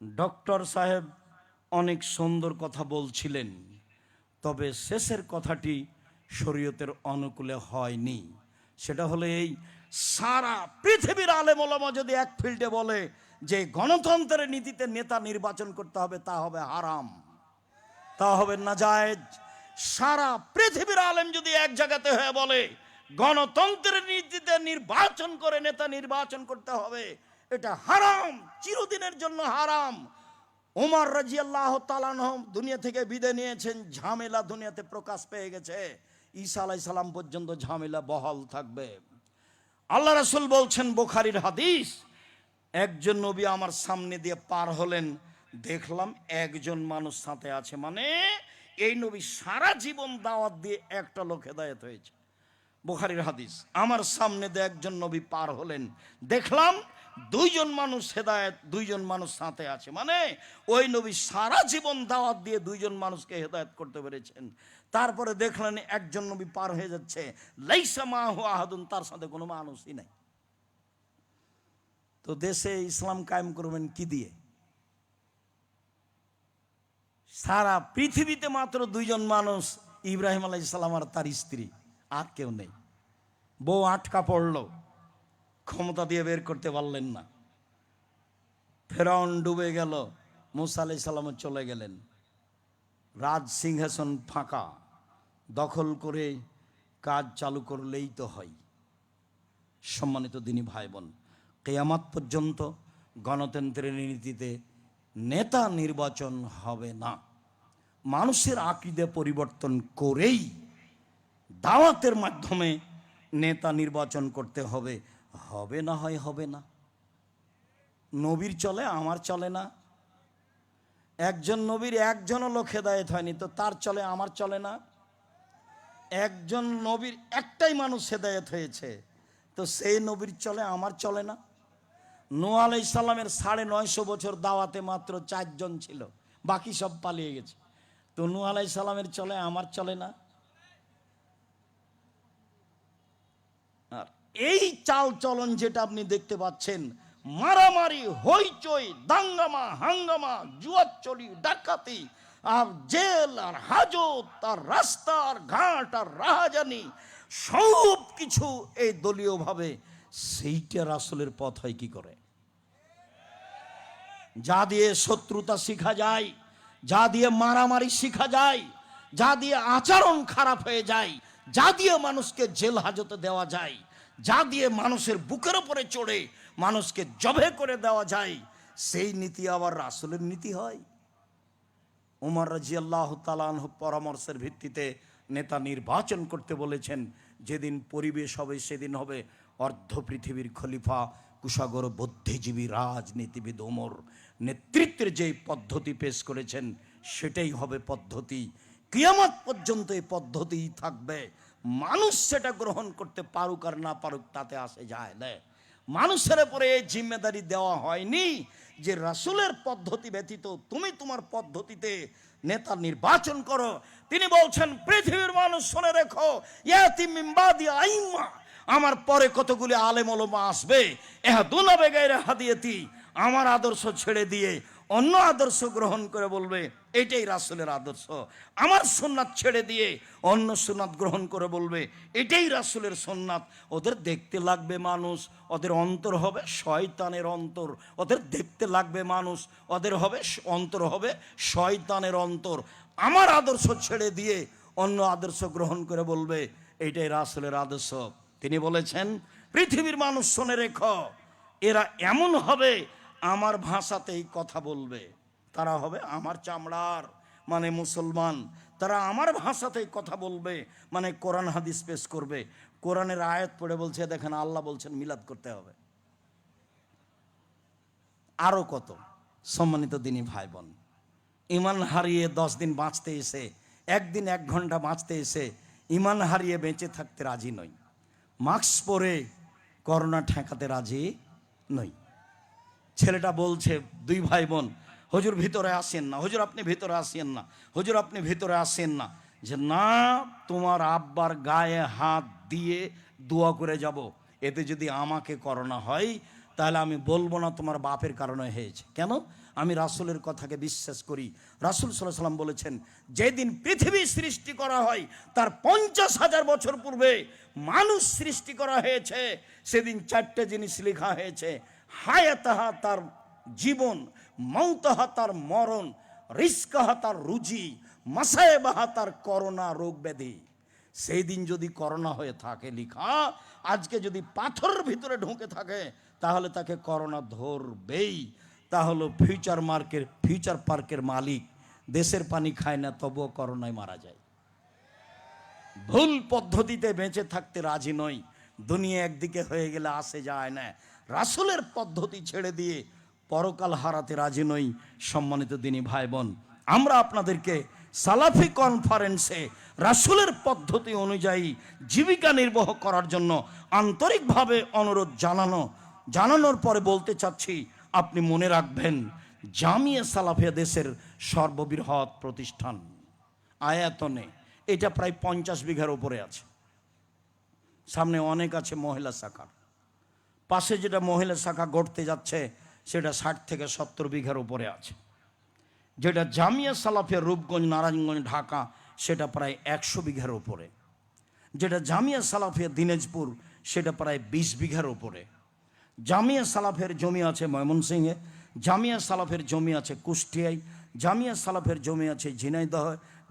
ডক্টর সাহেব অনেক সুন্দর কথা বলছিলেন, তবে শেষের কথাটি শরীয়তের অনুকূলে হয়নি। সেটা হলো এই, সারা পৃথিবীর আলেম ওলামা যদি এক ফিল্ডে বলে যে গণতন্ত্রের নীতিতে নেতা নির্বাচন করতে হবে, তা হবে হারাম, তা হবে নাজায়েজ। সারা পৃথিবীর আলেম যদি এক জায়গাতে হয়ে বলে গণতন্ত্রের নীতিতে নির্বাচন করে নেতা নির্বাচন করতে হবে, এটা হারাম, চিরদিনের জন্য হারাম। ওমর রাদিয়াল্লাহু তাআলা আনহু দুনিয়া থেকে বিদায় নিয়েছেন, ঝামেলা দুনিয়াতে প্রকাশ পেয়ে গেছে, ঈসা আলাইহিস সালাম পর্যন্ত ঝামেলা বহাল থাকবে। আল্লাহ রাসূল বলছেন, বুখারীর হাদিস, একজন নবী আমার সামনে দিয়ে পার হলেন, দেখলাম একজন মানুষ সাথে আছে, মানে এই নবী সারা জীবন দাওয়াত দিয়ে একটা লোক হেদায়েত হয়েছে। বুখারীর হাদিস, আমার সামনে দিয়ে একজন নবী পার হলেন, দেখলাম দুইজন মানুষ হেদায়েত, দুইজন মানুষ সাথে আছে, মানে ওই নবী সারা জীবন দাওয়াত দিয়ে দুইজন মানুষকে হেদায়েত করতে পেরেছেন। তারপরে দেখলেন একজন নবী পার হয়ে যাচ্ছে, লাইসা মাহু আহাদুন, তার সাথে কোনো মানুষই নাই। তো দেশে ইসলাম কায়েম করবেন কি দিয়ে? সারা পৃথিবীতে মাত্র দুইজন মানুষ, ইব্রাহিম আলাইহিস সালাম আর তার স্ত্রী, আর কেউ নেই। বউ আটকা পড়ল, ক্ষমতা দিয়ে বের করতে পারলেন না। ফেরাউন ডুবে গেল, মুসা আলাইহিস সালাম চলে গেলেন, রাজ সিংহাসন ফাঁকা, দখল করে কাজ চালু করলেই তো হয়। সম্মানিত দিনী ভাই বোন, কিয়ামত পর্যন্ত গণতন্ত্রের নীতিতে নেতা নির্বাচন হবে না। মানুষের আকীদা পরিবর্তন করেই দাওয়াতের মাধ্যমে নেতা নির্বাচন করতে হবে। হবে না হয় হবে না। নবীর চলে, আমার চলে না। একজন নবীর একজনও লোক হেদায়েত হয়নি, তো তার চলে, আমার চলে না। একজন নবীর একটাই মানুষ হেদায়েত হয়েছে, তো সেই নবীর চলে, আমার চলে না। নূহ আলাইহিস সালামের 950 বছর দাওয়াতে মাত্র 4 জন ছিল, বাকি সব পালিয়ে গেছে, তো নূহ আলাইহিস সালামের চলে, আমার চলে না। আর এই চাল চলন যেটা আপনি দেখতে পাচ্ছেন, মারামারি, হইচই, দাঙ্গামা, হাঙ্গামা, জুয়াচুরি, ডাকাতি, আর জেল, আর হাজত, আর রাস্তা, আর ঘাট, আর রাহাজানি, সব কিছু এই দলীয়ভাবে, সেইটা রাসূলের পথ হয় কি করে? যা দিয়ে শত্রুতা শিখা যায়, যা দিয়ে মারামারি শিখা যায়, যা দিয়ে আচরণ খারাপ হয়ে যায়, যা দিয়ে মানুষকে জেল হাজতে দেওয়া যায়, যা দিয়ে মানুষের বুকের উপরে চড়ে মানুষকে জবে করে দেওয়া যায়, সেই নীতি আবার রাসূলের নীতি হয়। ওমর রাদিয়াল্লাহু তাআলা আনহু পরামর্শের ভিত্তিতে নেতা নির্বাচন করতে বলেছেন। যেদিন পরিবেশ হবে সেদিন হবে অর্ধ পৃথিবীর খলিফা, কুশাগর বুদ্ধিজীবী রাজনীতিবিদ ওমর নেতৃত্বের যে পদ্ধতি পেশ করেছেন, সেটাই হবে পদ্ধতি। কিয়ামত পর্যন্ত এই পদ্ধতিই থাকবে। মানুষ সেটা গ্রহণ করতে পারুক আর না পারুক, তাতে আসে যায় না। মানুষের উপরে এই জিম্মেদারি দেওয়া হয়নি যে রাসূলের পদ্ধতি ব্যতীত তুমি তোমার পদ্ধতিতে নেতা নির্বাচন করো। তিনি বলছেন, পৃথিবীর মানুষ শুনে রেখো, ইয়াতি মিন বাদি আইম্মা, আমার পরে কতগুলি আলেম ওলামা আসবে, ইহদুনা বিগাইরি হাদিয়াতি, আমার আদর্শ ছেড়ে দিয়ে অন্য আদর্শ গ্রহণ করে বলবে এটাই রাসূলের আদর্শ। আমার সুন্নাত ছেড়ে দিয়ে অন্য সুন্নাত গ্রহণ করে বলবে এটাই রাসূলের সুন্নাত। ওদের দেখতে লাগবে মানুষ, ওদের অন্তর হবে শয়তানের অন্তর। ওদের দেখতে লাগবে মানুষ, ওদের হবে অন্তর হবে শয়তানের অন্তর। আমার আদর্শ ছেড়ে দিয়ে অন্য আদর্শ গ্রহণ করে বলবে এইটাই রাসূলের আদর্শ। তিনি বলেছেন, পৃথিবীর মানুষ শুনে রেখো, এরা এমন হবে আমার ভাষাতেই কথা বলবে। তারা হবে আমার চামড়ার, মানে মুসলমান। তারা আমার ভাষাতেই কথা বলবে, মানে কোরআন হাদিস পেশ করবে। কোরআনের আয়াত পড়ে বলছে, দেখেন আল্লাহ বলছেন মিলাদ করতে হবে। আরো কত। সম্মানিত দিনী ভাই বোন, ইমান হারিয়ে 10 দিন বাঁচতে এসে, একদিন 1 ঘন্টা বাঁচতে এসে ইমান হারিয়ে বেঁচে থাকতে রাজি নই। মাস্ক পরে করোনা ঠেকাতে রাজি নই। ছেলেটা বলছে, 2 ভাই বোন, হুজুর ভিতরে আসেন না, হুজুর আপনি ভিতরে আসেন না, হুজুর আপনি ভিতরে আসেন না। যে না, তোমার আব্বার গায়ে হাত দিয়ে দোয়া করে যাব, এতে যদি আমাকে করোনা হয় তাহলে আমি বলবো না তোমার বাপের কারণে হয়েছে। কেন? আমি রাসূলের কথাকে বিশ্বাস করি। রাসূল সাল্লাল্লাহু আলাইহি ওয়াসাল্লাম বলেছেন, যেদিন পৃথিবী সৃষ্টি করা হয় তার 50,000 বছর পূর্বে মানুষ সৃষ্টি করা হয়েছে। সেদিন 4টে জিনিস লেখা হয়েছে, হায়াতাহা তার জীবন, মৌতাহা তার মরণ, রিজকাহা তার রুজি, মাসায়েবাহা তার করোনা রোগ ব্যাধি। সেই দিন যদি করোনা হয়ে থাকে লিখা, আজকে যদি পাথরের ভিতরে ঢুকে থাকে তাহলে তাকে করোনা ধরবেই। তাহলে ফিউচার পার্কের মালিক দেশের পানি খায় না, তবুও করোনায় মারা যায়। ভুল পদ্ধতিতে বেঁচে থাকতে রাজি নই। দুনিয়া একদিকে হয়ে গেলে আসে যায় না। রাসূলের পদ্ধতি ছেড়ে দিয়ে পরকাল হারাতে রাজি নই। সম্মানিত দিনী ভাই বোন, আমরা আপনাদেরকে সালাফি কনফারেন্সে রাসূলের পদ্ধতি অনুযায়ী জীবিকা নির্বাহ করার জন্য আন্তরিকভাবে অনুরোধ জানানোর পরে বলতে চাচ্ছি, আপনি মনে রাখবেন, জামিয়া সালাফিয়া দেশের সর্ববৃহৎ প্রতিষ্ঠান। আয়াতনে এটা প্রায় 50 বিঘার উপরে আছে। সামনে অনেক আছে মহিলা শাখা, পাশে যেটা মহিলা শাখা গড়তে যাচ্ছে সেটা 60 থেকে 70 বিঘার উপরে আছে। যেটা জামিয়া সালাফিয়া রূপগঞ্জ, নারায়ণগঞ্জ, ঢাকা সেটা প্রায় 100 বিঘার উপরে। যেটা জামিয়া সালাফিয়া দিনাজপুর সেটা প্রায় 20 বিঘার উপরে। জামিয়া সালাফের জমি আছে ময়মনসিংহে, জামিয়া সালাফের জমি আছে কুষ্টিয়ায়, জামিয়া সালাফের জমি আছে ঝিনাইদহ,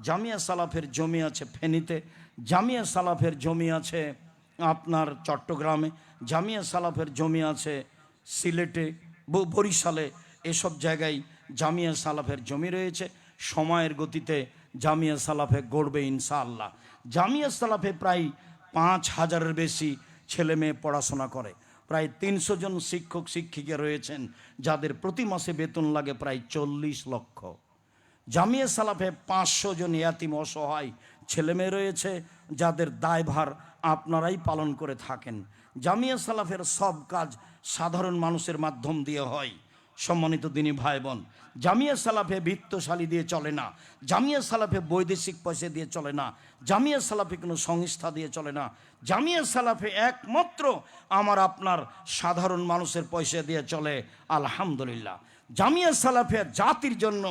জামিয়া সালাফের জমি আছে ফেনীতে, জামিয়া সালাফের জমি আছে আপনার চট্টগ্রামে, জামিয়া সালাফের জমি আছে সিলেটে, বরিশালে। এসব জায়গায় জামিয়া সালাফের জমি রয়েছে। সময়ের গতিতে জামিয়া সালাফে গড়বে ইনশাআল্লাহ। জামিয়া সালাফে প্রায় 5,000-এর বেশি ছেলে মেয়ে পড়াশোনা করে। প্রায় 300 জন শিক্ষক শিক্ষিকা রয়েছেন যাদের প্রতি মাসে বেতন লাগে প্রায় 40 লক্ষ। জামিয়া সালাফে 500 জন ইয়াতিম অসহায় ছেলেমেয়ে রয়েছে যাদের দায়ভার আপনারাই পালন করে থাকেন। জামিয়া সালাফের সব কাজ সাধারণ মানুষের মাধ্যম দিয়ে হয়। সম্মানিত দিনী ভাই বোন, জামিয়া সালাফে বিত্তশালী দিয়ে চলে না, জামিয়া সালাফে বৈদেশিক পয়সা দিয়ে চলে না, জামিয়া সালাফে কোনো সংস্থা দিয়ে চলে না। জামিয়া সালাফে একমাত্র আমার আপনার সাধারণ মানুষের পয়সা দিয়ে চলে। আলহামদুলিল্লাহ, জামিয়া সালাফে জাতির জন্য,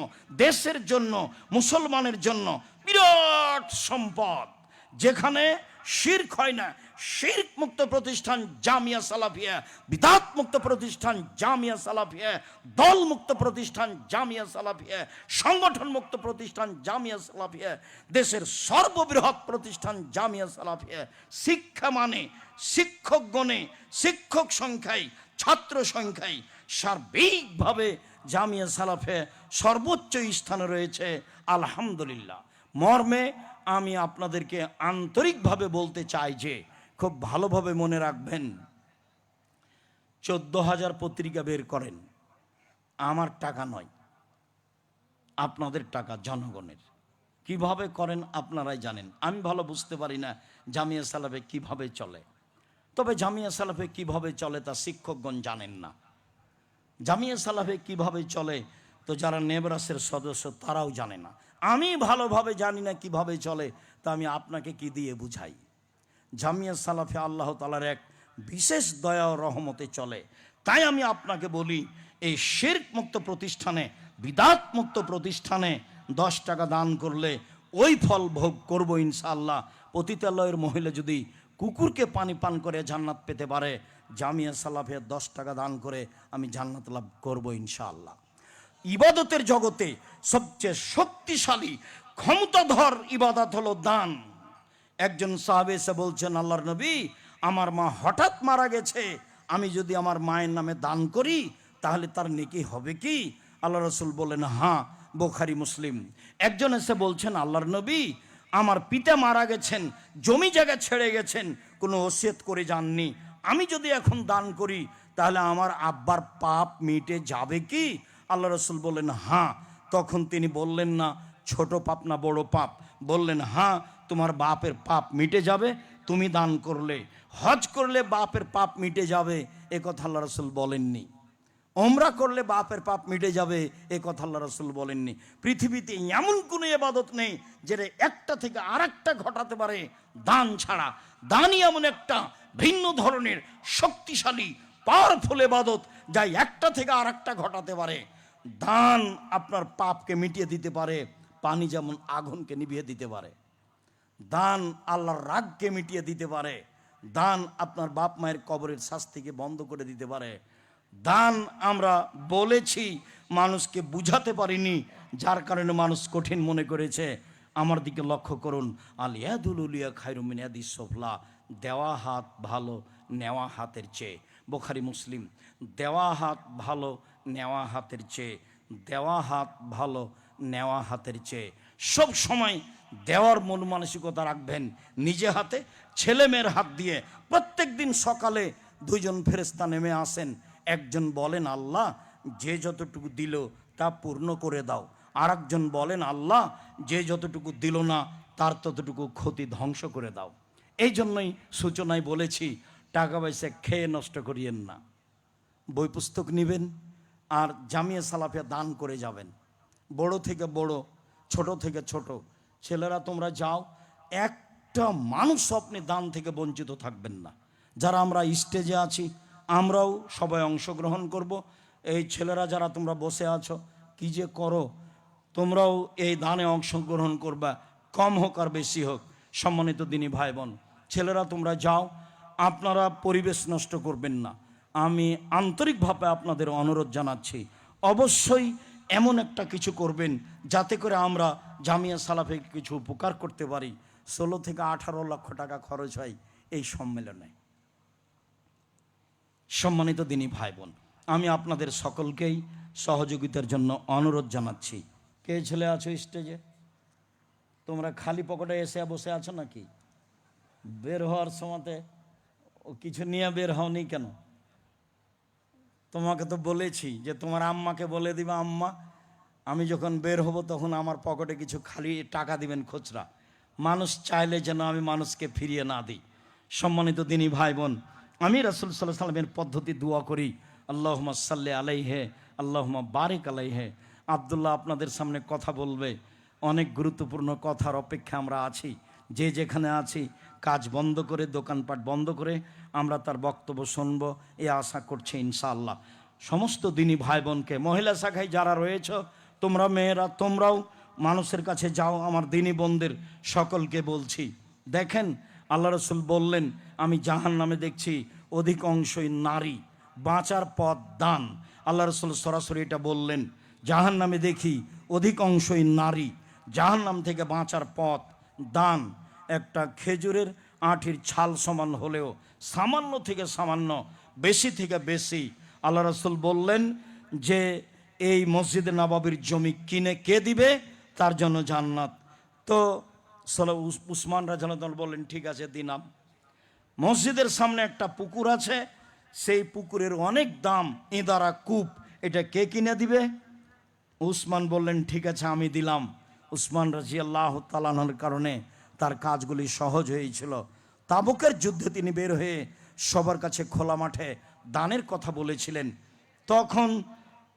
দেশের জন্য, মুসলমানের জন্য বিরাট সম্পদ। যেখানে শিরক হয় না, শিরক মুক্ত প্রতিষ্ঠান জামিয়া সালাফিয়া, বিদআত মুক্ত প্রতিষ্ঠান জামিয়া সালাফিয়া, দল মুক্ত প্রতিষ্ঠান জামিয়া সালাফিয়া, সংগঠন মুক্ত প্রতিষ্ঠান জামিয়া সালাফিয়া, দেশের সর্ববৃহৎ প্রতিষ্ঠান জামিয়া সালাফিয়া। শিক্ষা মানে শিক্ষক গণে, শিক্ষক সংখ্যায়, ছাত্র সংখ্যায় সার্বিকভাবে জামিয়া সালাফে সর্বোচ্চ স্থানে রয়েছে। আলহামদুলিল্লাহ। মর্মে আমি আপনাদেরকে আন্তরিকভাবে বলতে চাই যে খুব ভালোভাবে মনে রাখবেন, 14,000 পত্রিকা বের করেন, আমার টাকা নয়, আপনাদের টাকা, জনগণের। কিভাবে করেন আপনারাই জানেন। আমি ভালো বুঝতে পারি না জামিয়া সালাফে কিভাবে চলে, তবে জামিয়া সালাফে কিভাবে চলে তা শিক্ষকগণ জানেন না। জামিয়া সালাফে কিভাবে চলে তো যারা নেবরাসের সদস্য তারাও জানে না। আমি ভালোভাবে জানি না কিভাবে চলে, তা আমি আপনাকে কি দিয়ে বুঝাই? জামিয়া সালাফে আল্লাহ তাআলার এক বিশেষ দয়া ও রহমতে চলে। তাই আমি আপনাকে বলি, এই শিরক মুক্ত প্রতিষ্ঠানে, বিদআত মুক্ত প্রতিষ্ঠানে 10 টাকা দান করলে ওই ফল ভোগ করব ইনশাআল্লাহ। পতিতালয়ের মহিলা যদি কুকুরকে পানি পান করে জান্নাত পেতে পারে, জামিয়া সালাফে 10 টাকা দান করে আমি জান্নাত লাভ করব ইনশাআল্লাহ। ইবাদতের জগতে সবচেয়ে শক্তিশালী ক্ষমতাধর ইবাদত হলো দান। একজন সাহাবী এসে বলছেন, আল্লাহর নবী, আমার মা হঠাৎ মারা গেছে, আমি যদি আমার মায়ের নামে দান করি তাহলে তার নেকি হবে কি? আল্লাহ রাসূল বলেন, হ্যাঁ, বুখারী মুসলিম। একজন এসে বলছেন, আল্লাহর নবী, আমার পিতা মারা গেছেন, জমি জায়গা ছেড়ে গেছেন, কোনো ওসিয়ত করে যাননি, আমি যদি এখন দান করি তাহলে আমার আব্বার পাপ মিটে যাবে কি? আল্লাহ রাসূল বললেন, হ্যাঁ। তখন তিনি বললেন না ছোট পাপ না বড় পাপ, বললেন, হ্যাঁ, তোমার বাপের পাপ মিটে যাবে, তুমি দান করলে। হজ করলে বাপের পাপ মিটে যাবে, এ কথা আল্লাহ রাসূল বলেননি। ওমরা করলে বাপের পাপ মিটে যাবে, এ কথা আল্লাহ রাসূল বলেননি। পৃথিবীতে এমন কোনো ইবাদত নেই যেটা একটা থেকে আরেকটা ঘটাতে পারে দান ছাড়া। দানই এমন একটা ভিন্ন ধরনের শক্তিশালী পাওয়ারফুল ইবাদত, যা একটা থেকে আরেকটা ঘটাতে পারে। দান আপনার পাপকে মিটিয়ে দিতে পারে, পানি যেমন আগুনকে নিভিয়ে দিতে পারে। দান আল্লাহর রাগকে মিটিয়ে দিতে পারে। দান আপনার বাপ মায়ের কবরের শাস্তিকে বন্ধ করে দিতে পারে। দান আমরা বলেছি, মানুষকে বুঝাতে পারিনি, যার কারণে মানুষ কঠিন মনে করেছে। আমার দিকে লক্ষ্য করুন, আল ইয়াদুল উলিয়া খায়রুম মিন ইয়াদিস সুফলা, দেওয়া হাত ভালো নেওয়া হাতের চেয়ে। বুখারী মুসলিম। দেওয়া হাত ভালো নেওয়া হাতের চেয়ে, দেওয়া হাত ভালো নেওয়া হাতের চেয়ে। সব সময় দেওয়ার মন মানসিকতা রাখবেন নিজে হাতে, ছেলে মেয়ের হাত দিয়ে। প্রত্যেক দিন সকালে দুইজন ফেরেশতা নেমে আসেন, একজন বলেন আল্লাহ যে যতটুকু দিল তা পূর্ণ করে দাও, আর একজন বলেন আল্লাহ যে যতটুকু দিল না তার ততটুকু ক্ষতি ধ্বংস করে দাও। এই জন্যই সূচনায় বলেছি, টাকা পয়সা খেয়ে নষ্ট করিয়েন না। বই পুস্তক নেবেন আর জামিয়া সালাফিয়া দান করে যাবেন। বড় থেকে বড়, ছোট থেকে ছোট, ছেলেরা তোমরা যাও, একটা মানুষ আপনি দান থেকে বঞ্চিত থাকবেন না। যারা আমরা স্টেজে আছি আমরাও সবাই অংশগ্রহণ করব। এই ছেলেরা যারা তোমরা বসে আছো, কি যে করো, তোমরাও এই দানে অংশগ্রহণ করবা, কম হোক আর বেশি হোক। সম্মানিত দিনী ভাই বোন, ছেলেরা তোমরা যাও, আপনারা পরিবেশ নষ্ট করবেন না। আমি আন্তরিকভাবে আপনাদের অনুরোধ জানাচ্ছি, অবশ্যই এমন একটা কিছু করবেন যাতে করে আমরা জামিয়া সালাফে কিছু উপকার করতে পারি। 16 থেকে 18 লক্ষ টাকা খরচ হয় এই সম্মেলনে। সম্মানিত দিনী ভাই বোন, আমি আপনাদের সকলকেই সহযোগিতার জন্য অনুরোধ জানাচ্ছি। কে ছেলে আছো স্টেজে? তোমরা খালি পকেটে এসে বসে আছো নাকি? বের হওয়ার সময়তে কিছু নিয়ে বের হওনি কেন? তোমাকে তো বলেছি যে তোমার আম্মাকে বলে দিবা, আম্মা আমি যখন বের হব তখন আমার পকেটে কিছু খালি টাকা দিবেন খুচরা। মানুষ চাইলে যেন আমি মানুষকে ফিরিয়ে না দিই। সম্মানিত দিনী ভাই বোন, আমি রাসূল সাল্লাল্লাহু আলাইহি ওয়াসাল্লামের পদ্ধতি দোয়া করি, আল্লাহুম্মা সাল্লি আলাইহি আল্লাহুম্মা বারিক আলাইহি। আব্দুল্লাহ আপনাদের সামনে কথা বলবে, অনেক গুরুত্বপূর্ণ কথার অপেক্ষা আমরা আছি। যে যেখানে আছি কাজ বন্ধ করে, দোকানপাট বন্ধ করে আমরা তার বক্তব্য শুনব, এ আশা করছি ইনশাআল্লাহ। সমস্ত দিনী ভাই বোনকে, মহিলা শাখায় যারা রয়েছে, তোমরা মেয়েরা তোমরাও মানুষের কাছে যাও। আমার দিনী বোনদের সকলকে বলছি, দেখেন আল্লাহ রসুল বললেন, আমি জাহান্নামে দেখছি অধিকাংশই নারী, বাঁচার পথ দান। আল্লাহ রসুল সরাসরি এটা বললেন, জাহান্নামে দেখি অধিকাংশই নারী, জাহান্নাম থেকে বাঁচার পথ দান। একটা খেজুরের আঁটির ছাল সমান হলেও সামান্য থেকে সামান্য, বেশি থেকে বেশি। আল্লাহ রসুল বললেন যে এই মসজিদে নববীর জমি কিনে কে দিবে তার জন্য জান্নাত। তো উসমান রাদিয়াল্লাহু আনহু বললেন ঠিক আছে দিলাম। মসজিদের সামনে একটা পুকুর আছে, সেই পুকুরের অনেক দাম, ইঁদারা কূপ, এটা কে কিনে দিবে? উসমান বললেন ঠিক আছে আমি দিলাম। উসমান রাদিয়াল্লাহু তাআলা আনহুর কারণে তার কাজগুলি সহজ হয়েছিল। তাবুকের যুদ্ধে তিনি বের হয়ে সবার কাছে খোলা মাঠে দানের কথা বলেছিলেন। তখন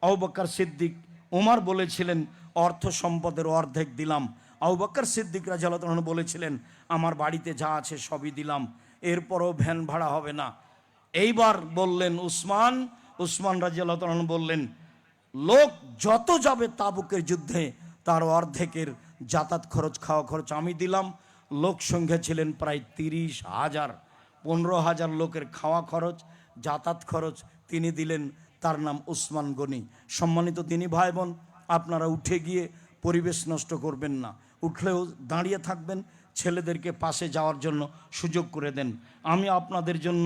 আবু বকর সিদ্দিক, ওমর বলেছিলেন অর্থ সম্পদের অর্ধেক দিলাম। আবু বকর সিদ্দিক রাদিয়াল্লাহু আনহু বলেছিলেন আমার বাড়িতে যা আছে সবই দিলাম, এরপরও ভ্যান ভাড়া হবে না। এইবার বললেন উসমান রাদিয়াল্লাহু আনহু বললেন লোক যত যাবে তাবুকের যুদ্ধে তার অর্ধেকের যাতায়াত খরচ, খাওয়া খরচ আমি দিলাম। লোক সংখ্যা ছিলেন প্রায় 30,000, 15,000 লোকের খাওয়া খরচ, যাতায়াত খরচ তিনি দিলেন। তার নাম উসমান গনি। সম্মানিত দিনী ভাই বোন, আপনারা উঠে গিয়ে পরিবেশ নষ্ট করবেন না, উঠলেও দাঁড়িয়ে থাকবেন, ছেলেদেরকে পাশে যাওয়ার জন্য সুযোগ করে দেন। আমি আপনাদের জন্য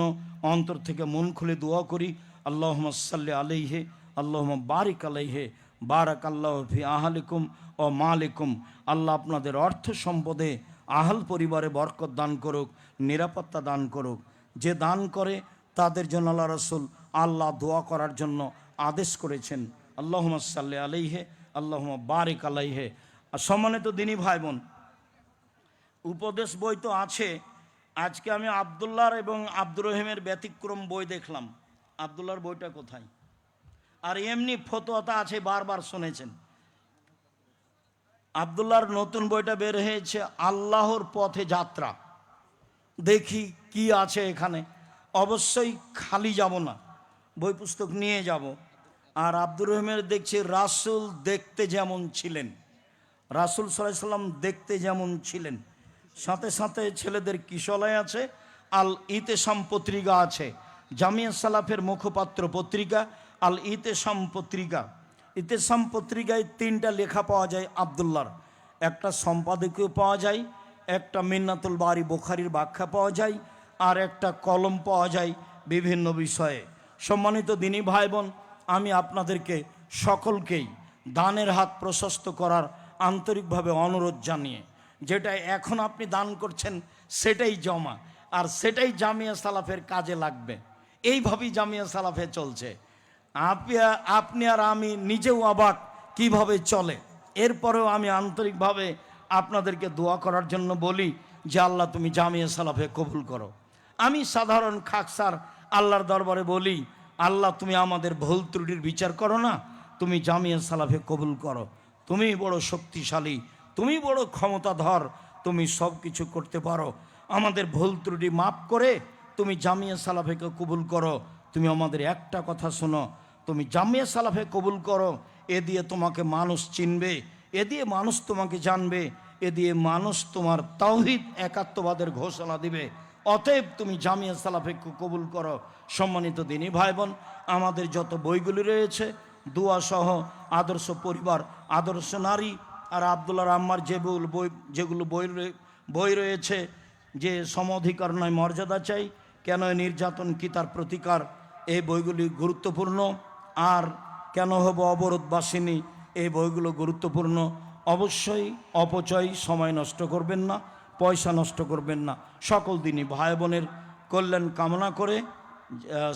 অন্তর থেকে মন খুলে দোয়া করি, আল্লাহুম্মা সাল্লি আলাইহি আল্লাহুম্মা বারিক আলাইহি বারাকাল্লাহু ফি আহলিকুম ও মালিকুম। আল্লাহ আপনাদের অর্থ সম্পদে, আহল পরিবারে বরকত দান করুক, নিরাপত্তা দান করুক। যে দান করে তাদের জন্য আল্লাহ রসুল আল্লাহ দোয়া করার জন্য আদেশ করেছেন, আল্লাহুম্মা সাল্লি আলাইহি আল্লাহুম্মা বারিক আলাইহি। আর সম্মানিত দিনী ভাই বোন, উপদেশ বই তো আছে। আজকে আমি আবদুল্লাহর এবং আব্দুর রহিমের ব্যতিক্রম বই দেখলাম। আবদুল্লাহর বইটা কোথায়? আর এমনি ফতোয়াটা আছে, বারবার শুনেছেন। আবদুল্লাহর নতুন বইটা বের হয়েছে, আল্লাহর পথে যাত্রা। দেখি কি আছে এখানে। অবশ্যই খালি যাব না, বই পুস্তক নিয়ে যাব। আর আব্দুর রহিমের দেখছি রাসূল দেখতে যেমন ছিলেন, রাসূল সাল্লাল্লাহু আলাইহি সাল্লাম দেখতে যেমন ছিলেন, সাথে সাথে ছেলেদের কিশলয় আছে, আল ইতেসাম পত্রিকা আছে, জামিয়া সালাফের মুখপাত্র পত্রিকা আল ইতেসাম পত্রিকা। ইতেসাম পত্রিকায় 3টা লেখা পাওয়া যায় আব্দুল্লাহর, একটা সম্পাদকীয় পাওয়া যায়, একটা মিন্নাতুল বারি বুখারীর ব্যাখ্যা পাওয়া যায়, আর একটা কলম পাওয়া যায় বিভিন্ন বিষয়ে। সম্মানিত দিনী ভাই বোন, আমি আপনাদেরকে সকলকেই দানের হাত প্রশস্ত করার আন্তরিকভাবে অনুরোধ জানিয়ে, যেটা এখন আপনি দান করছেন সেটাই জমা, আর সেটাই জামিয়া সালাফের কাজে লাগবে। এইভাবেই জামিয়া সালাফে চলছে। আপনি আর আমি নিজেও অবাক কিভাবে চলে। এরপরেও আমি আন্তরিকভাবে আপনাদেরকে দোয়া করার জন্য বলি যে আল্লাহ তুমি জামিয়া সালাফে কবুল করো। আমি সাধারণ খাকসার আল্লাহর দরবারে বলি, আল্লাহ তুমি আমাদের ভুল ত্রুটির বিচার করো না, তুমি জামিয়া সালাফে কবুল করো। তুমি বড় শক্তিশালী, তুমি বড় ক্ষমতাধর, তুমি সব কিছু করতে পারো। আমাদের ভুল ত্রুটি মাফ করে তুমি জামিয়া সালাফেকে কবুল করো। তুমি আমাদের একটা কথা শোনো, তুমি জামিয়া সালাফে কবুল করো, এ দিয়ে তোমাকে মানুষ চিনবে, এ দিয়ে মানুষ তোমাকে জানবে, এ দিয়ে মানুষ তোমার তাওহীদ একাত্মবাদের ঘোষণা দিবে। অতএব তুমি জামিয়া সালাফে কবুল করো। সম্মানিত দিনী ভাই বোন, আমাদের যত বইগুলি রয়েছে, দোয়া সহ আদর্শ পরিবার, আদর্শ নারী, আর আব্দুল্লাহ আম্মার যেগুলো বই রয়েছে, যে সমঅধিকার নয় মর্যাদা চাই, কেন নির্যাতন কি তার প্রতিকার, এই বইগুলি গুরুত্বপূর্ণ। আর কেন হব অবরোধবাসিনী, এই বইগুলো গুরুত্বপূর্ণ। অবশ্যই অপচয়, সময় নষ্ট করবেন না, পয়সা নষ্ট করবেন না। সকল দিনই ভাই বোনের কল্যাণ কামনা করে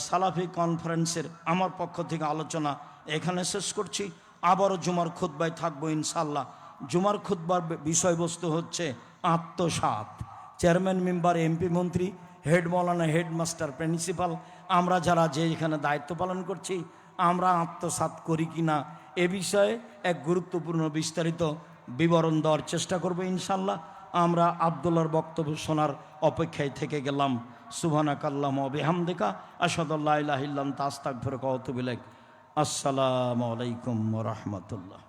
সালাফি কনফারেন্সের আমার পক্ষ থেকে আলোচনা এখানে শেষ করছি। আবারও জুমার খুতবায় থাকবো ইনশাল্লাহ। জুমার খুতবার বিষয়বস্তু হচ্ছে আত্মসাৎ। চেয়ারম্যান মেম্বার, এমপি, মন্ত্রী, হেড মৌলানা, হেডমাস্টার, প্রিন্সিপাল, আমরা যারা যে এখানে দায়িত্ব পালন করছি, আমরা আত্মসাৎ করি কি না এ বিষয়ে এক গুরুত্বপূর্ণ বিস্তারিত বিবরণ দেওয়ার চেষ্টা করব ইনশাল্লাহ। আমরা আব্দুল্লাহর বক্তব্য শোনার অপেক্ষায় থেকে গেলাম। সুবহানাকাল্লাহুম্মা ওয়া বিহামদিকা আশহাদু আল্লা ইলাহা ইল্লা আনতা আস্তাগফিরুকা ওয়া আতুবু ইলাইক। আসসালামু আলাইকুম ওয়া রাহমাতুল্লাহ।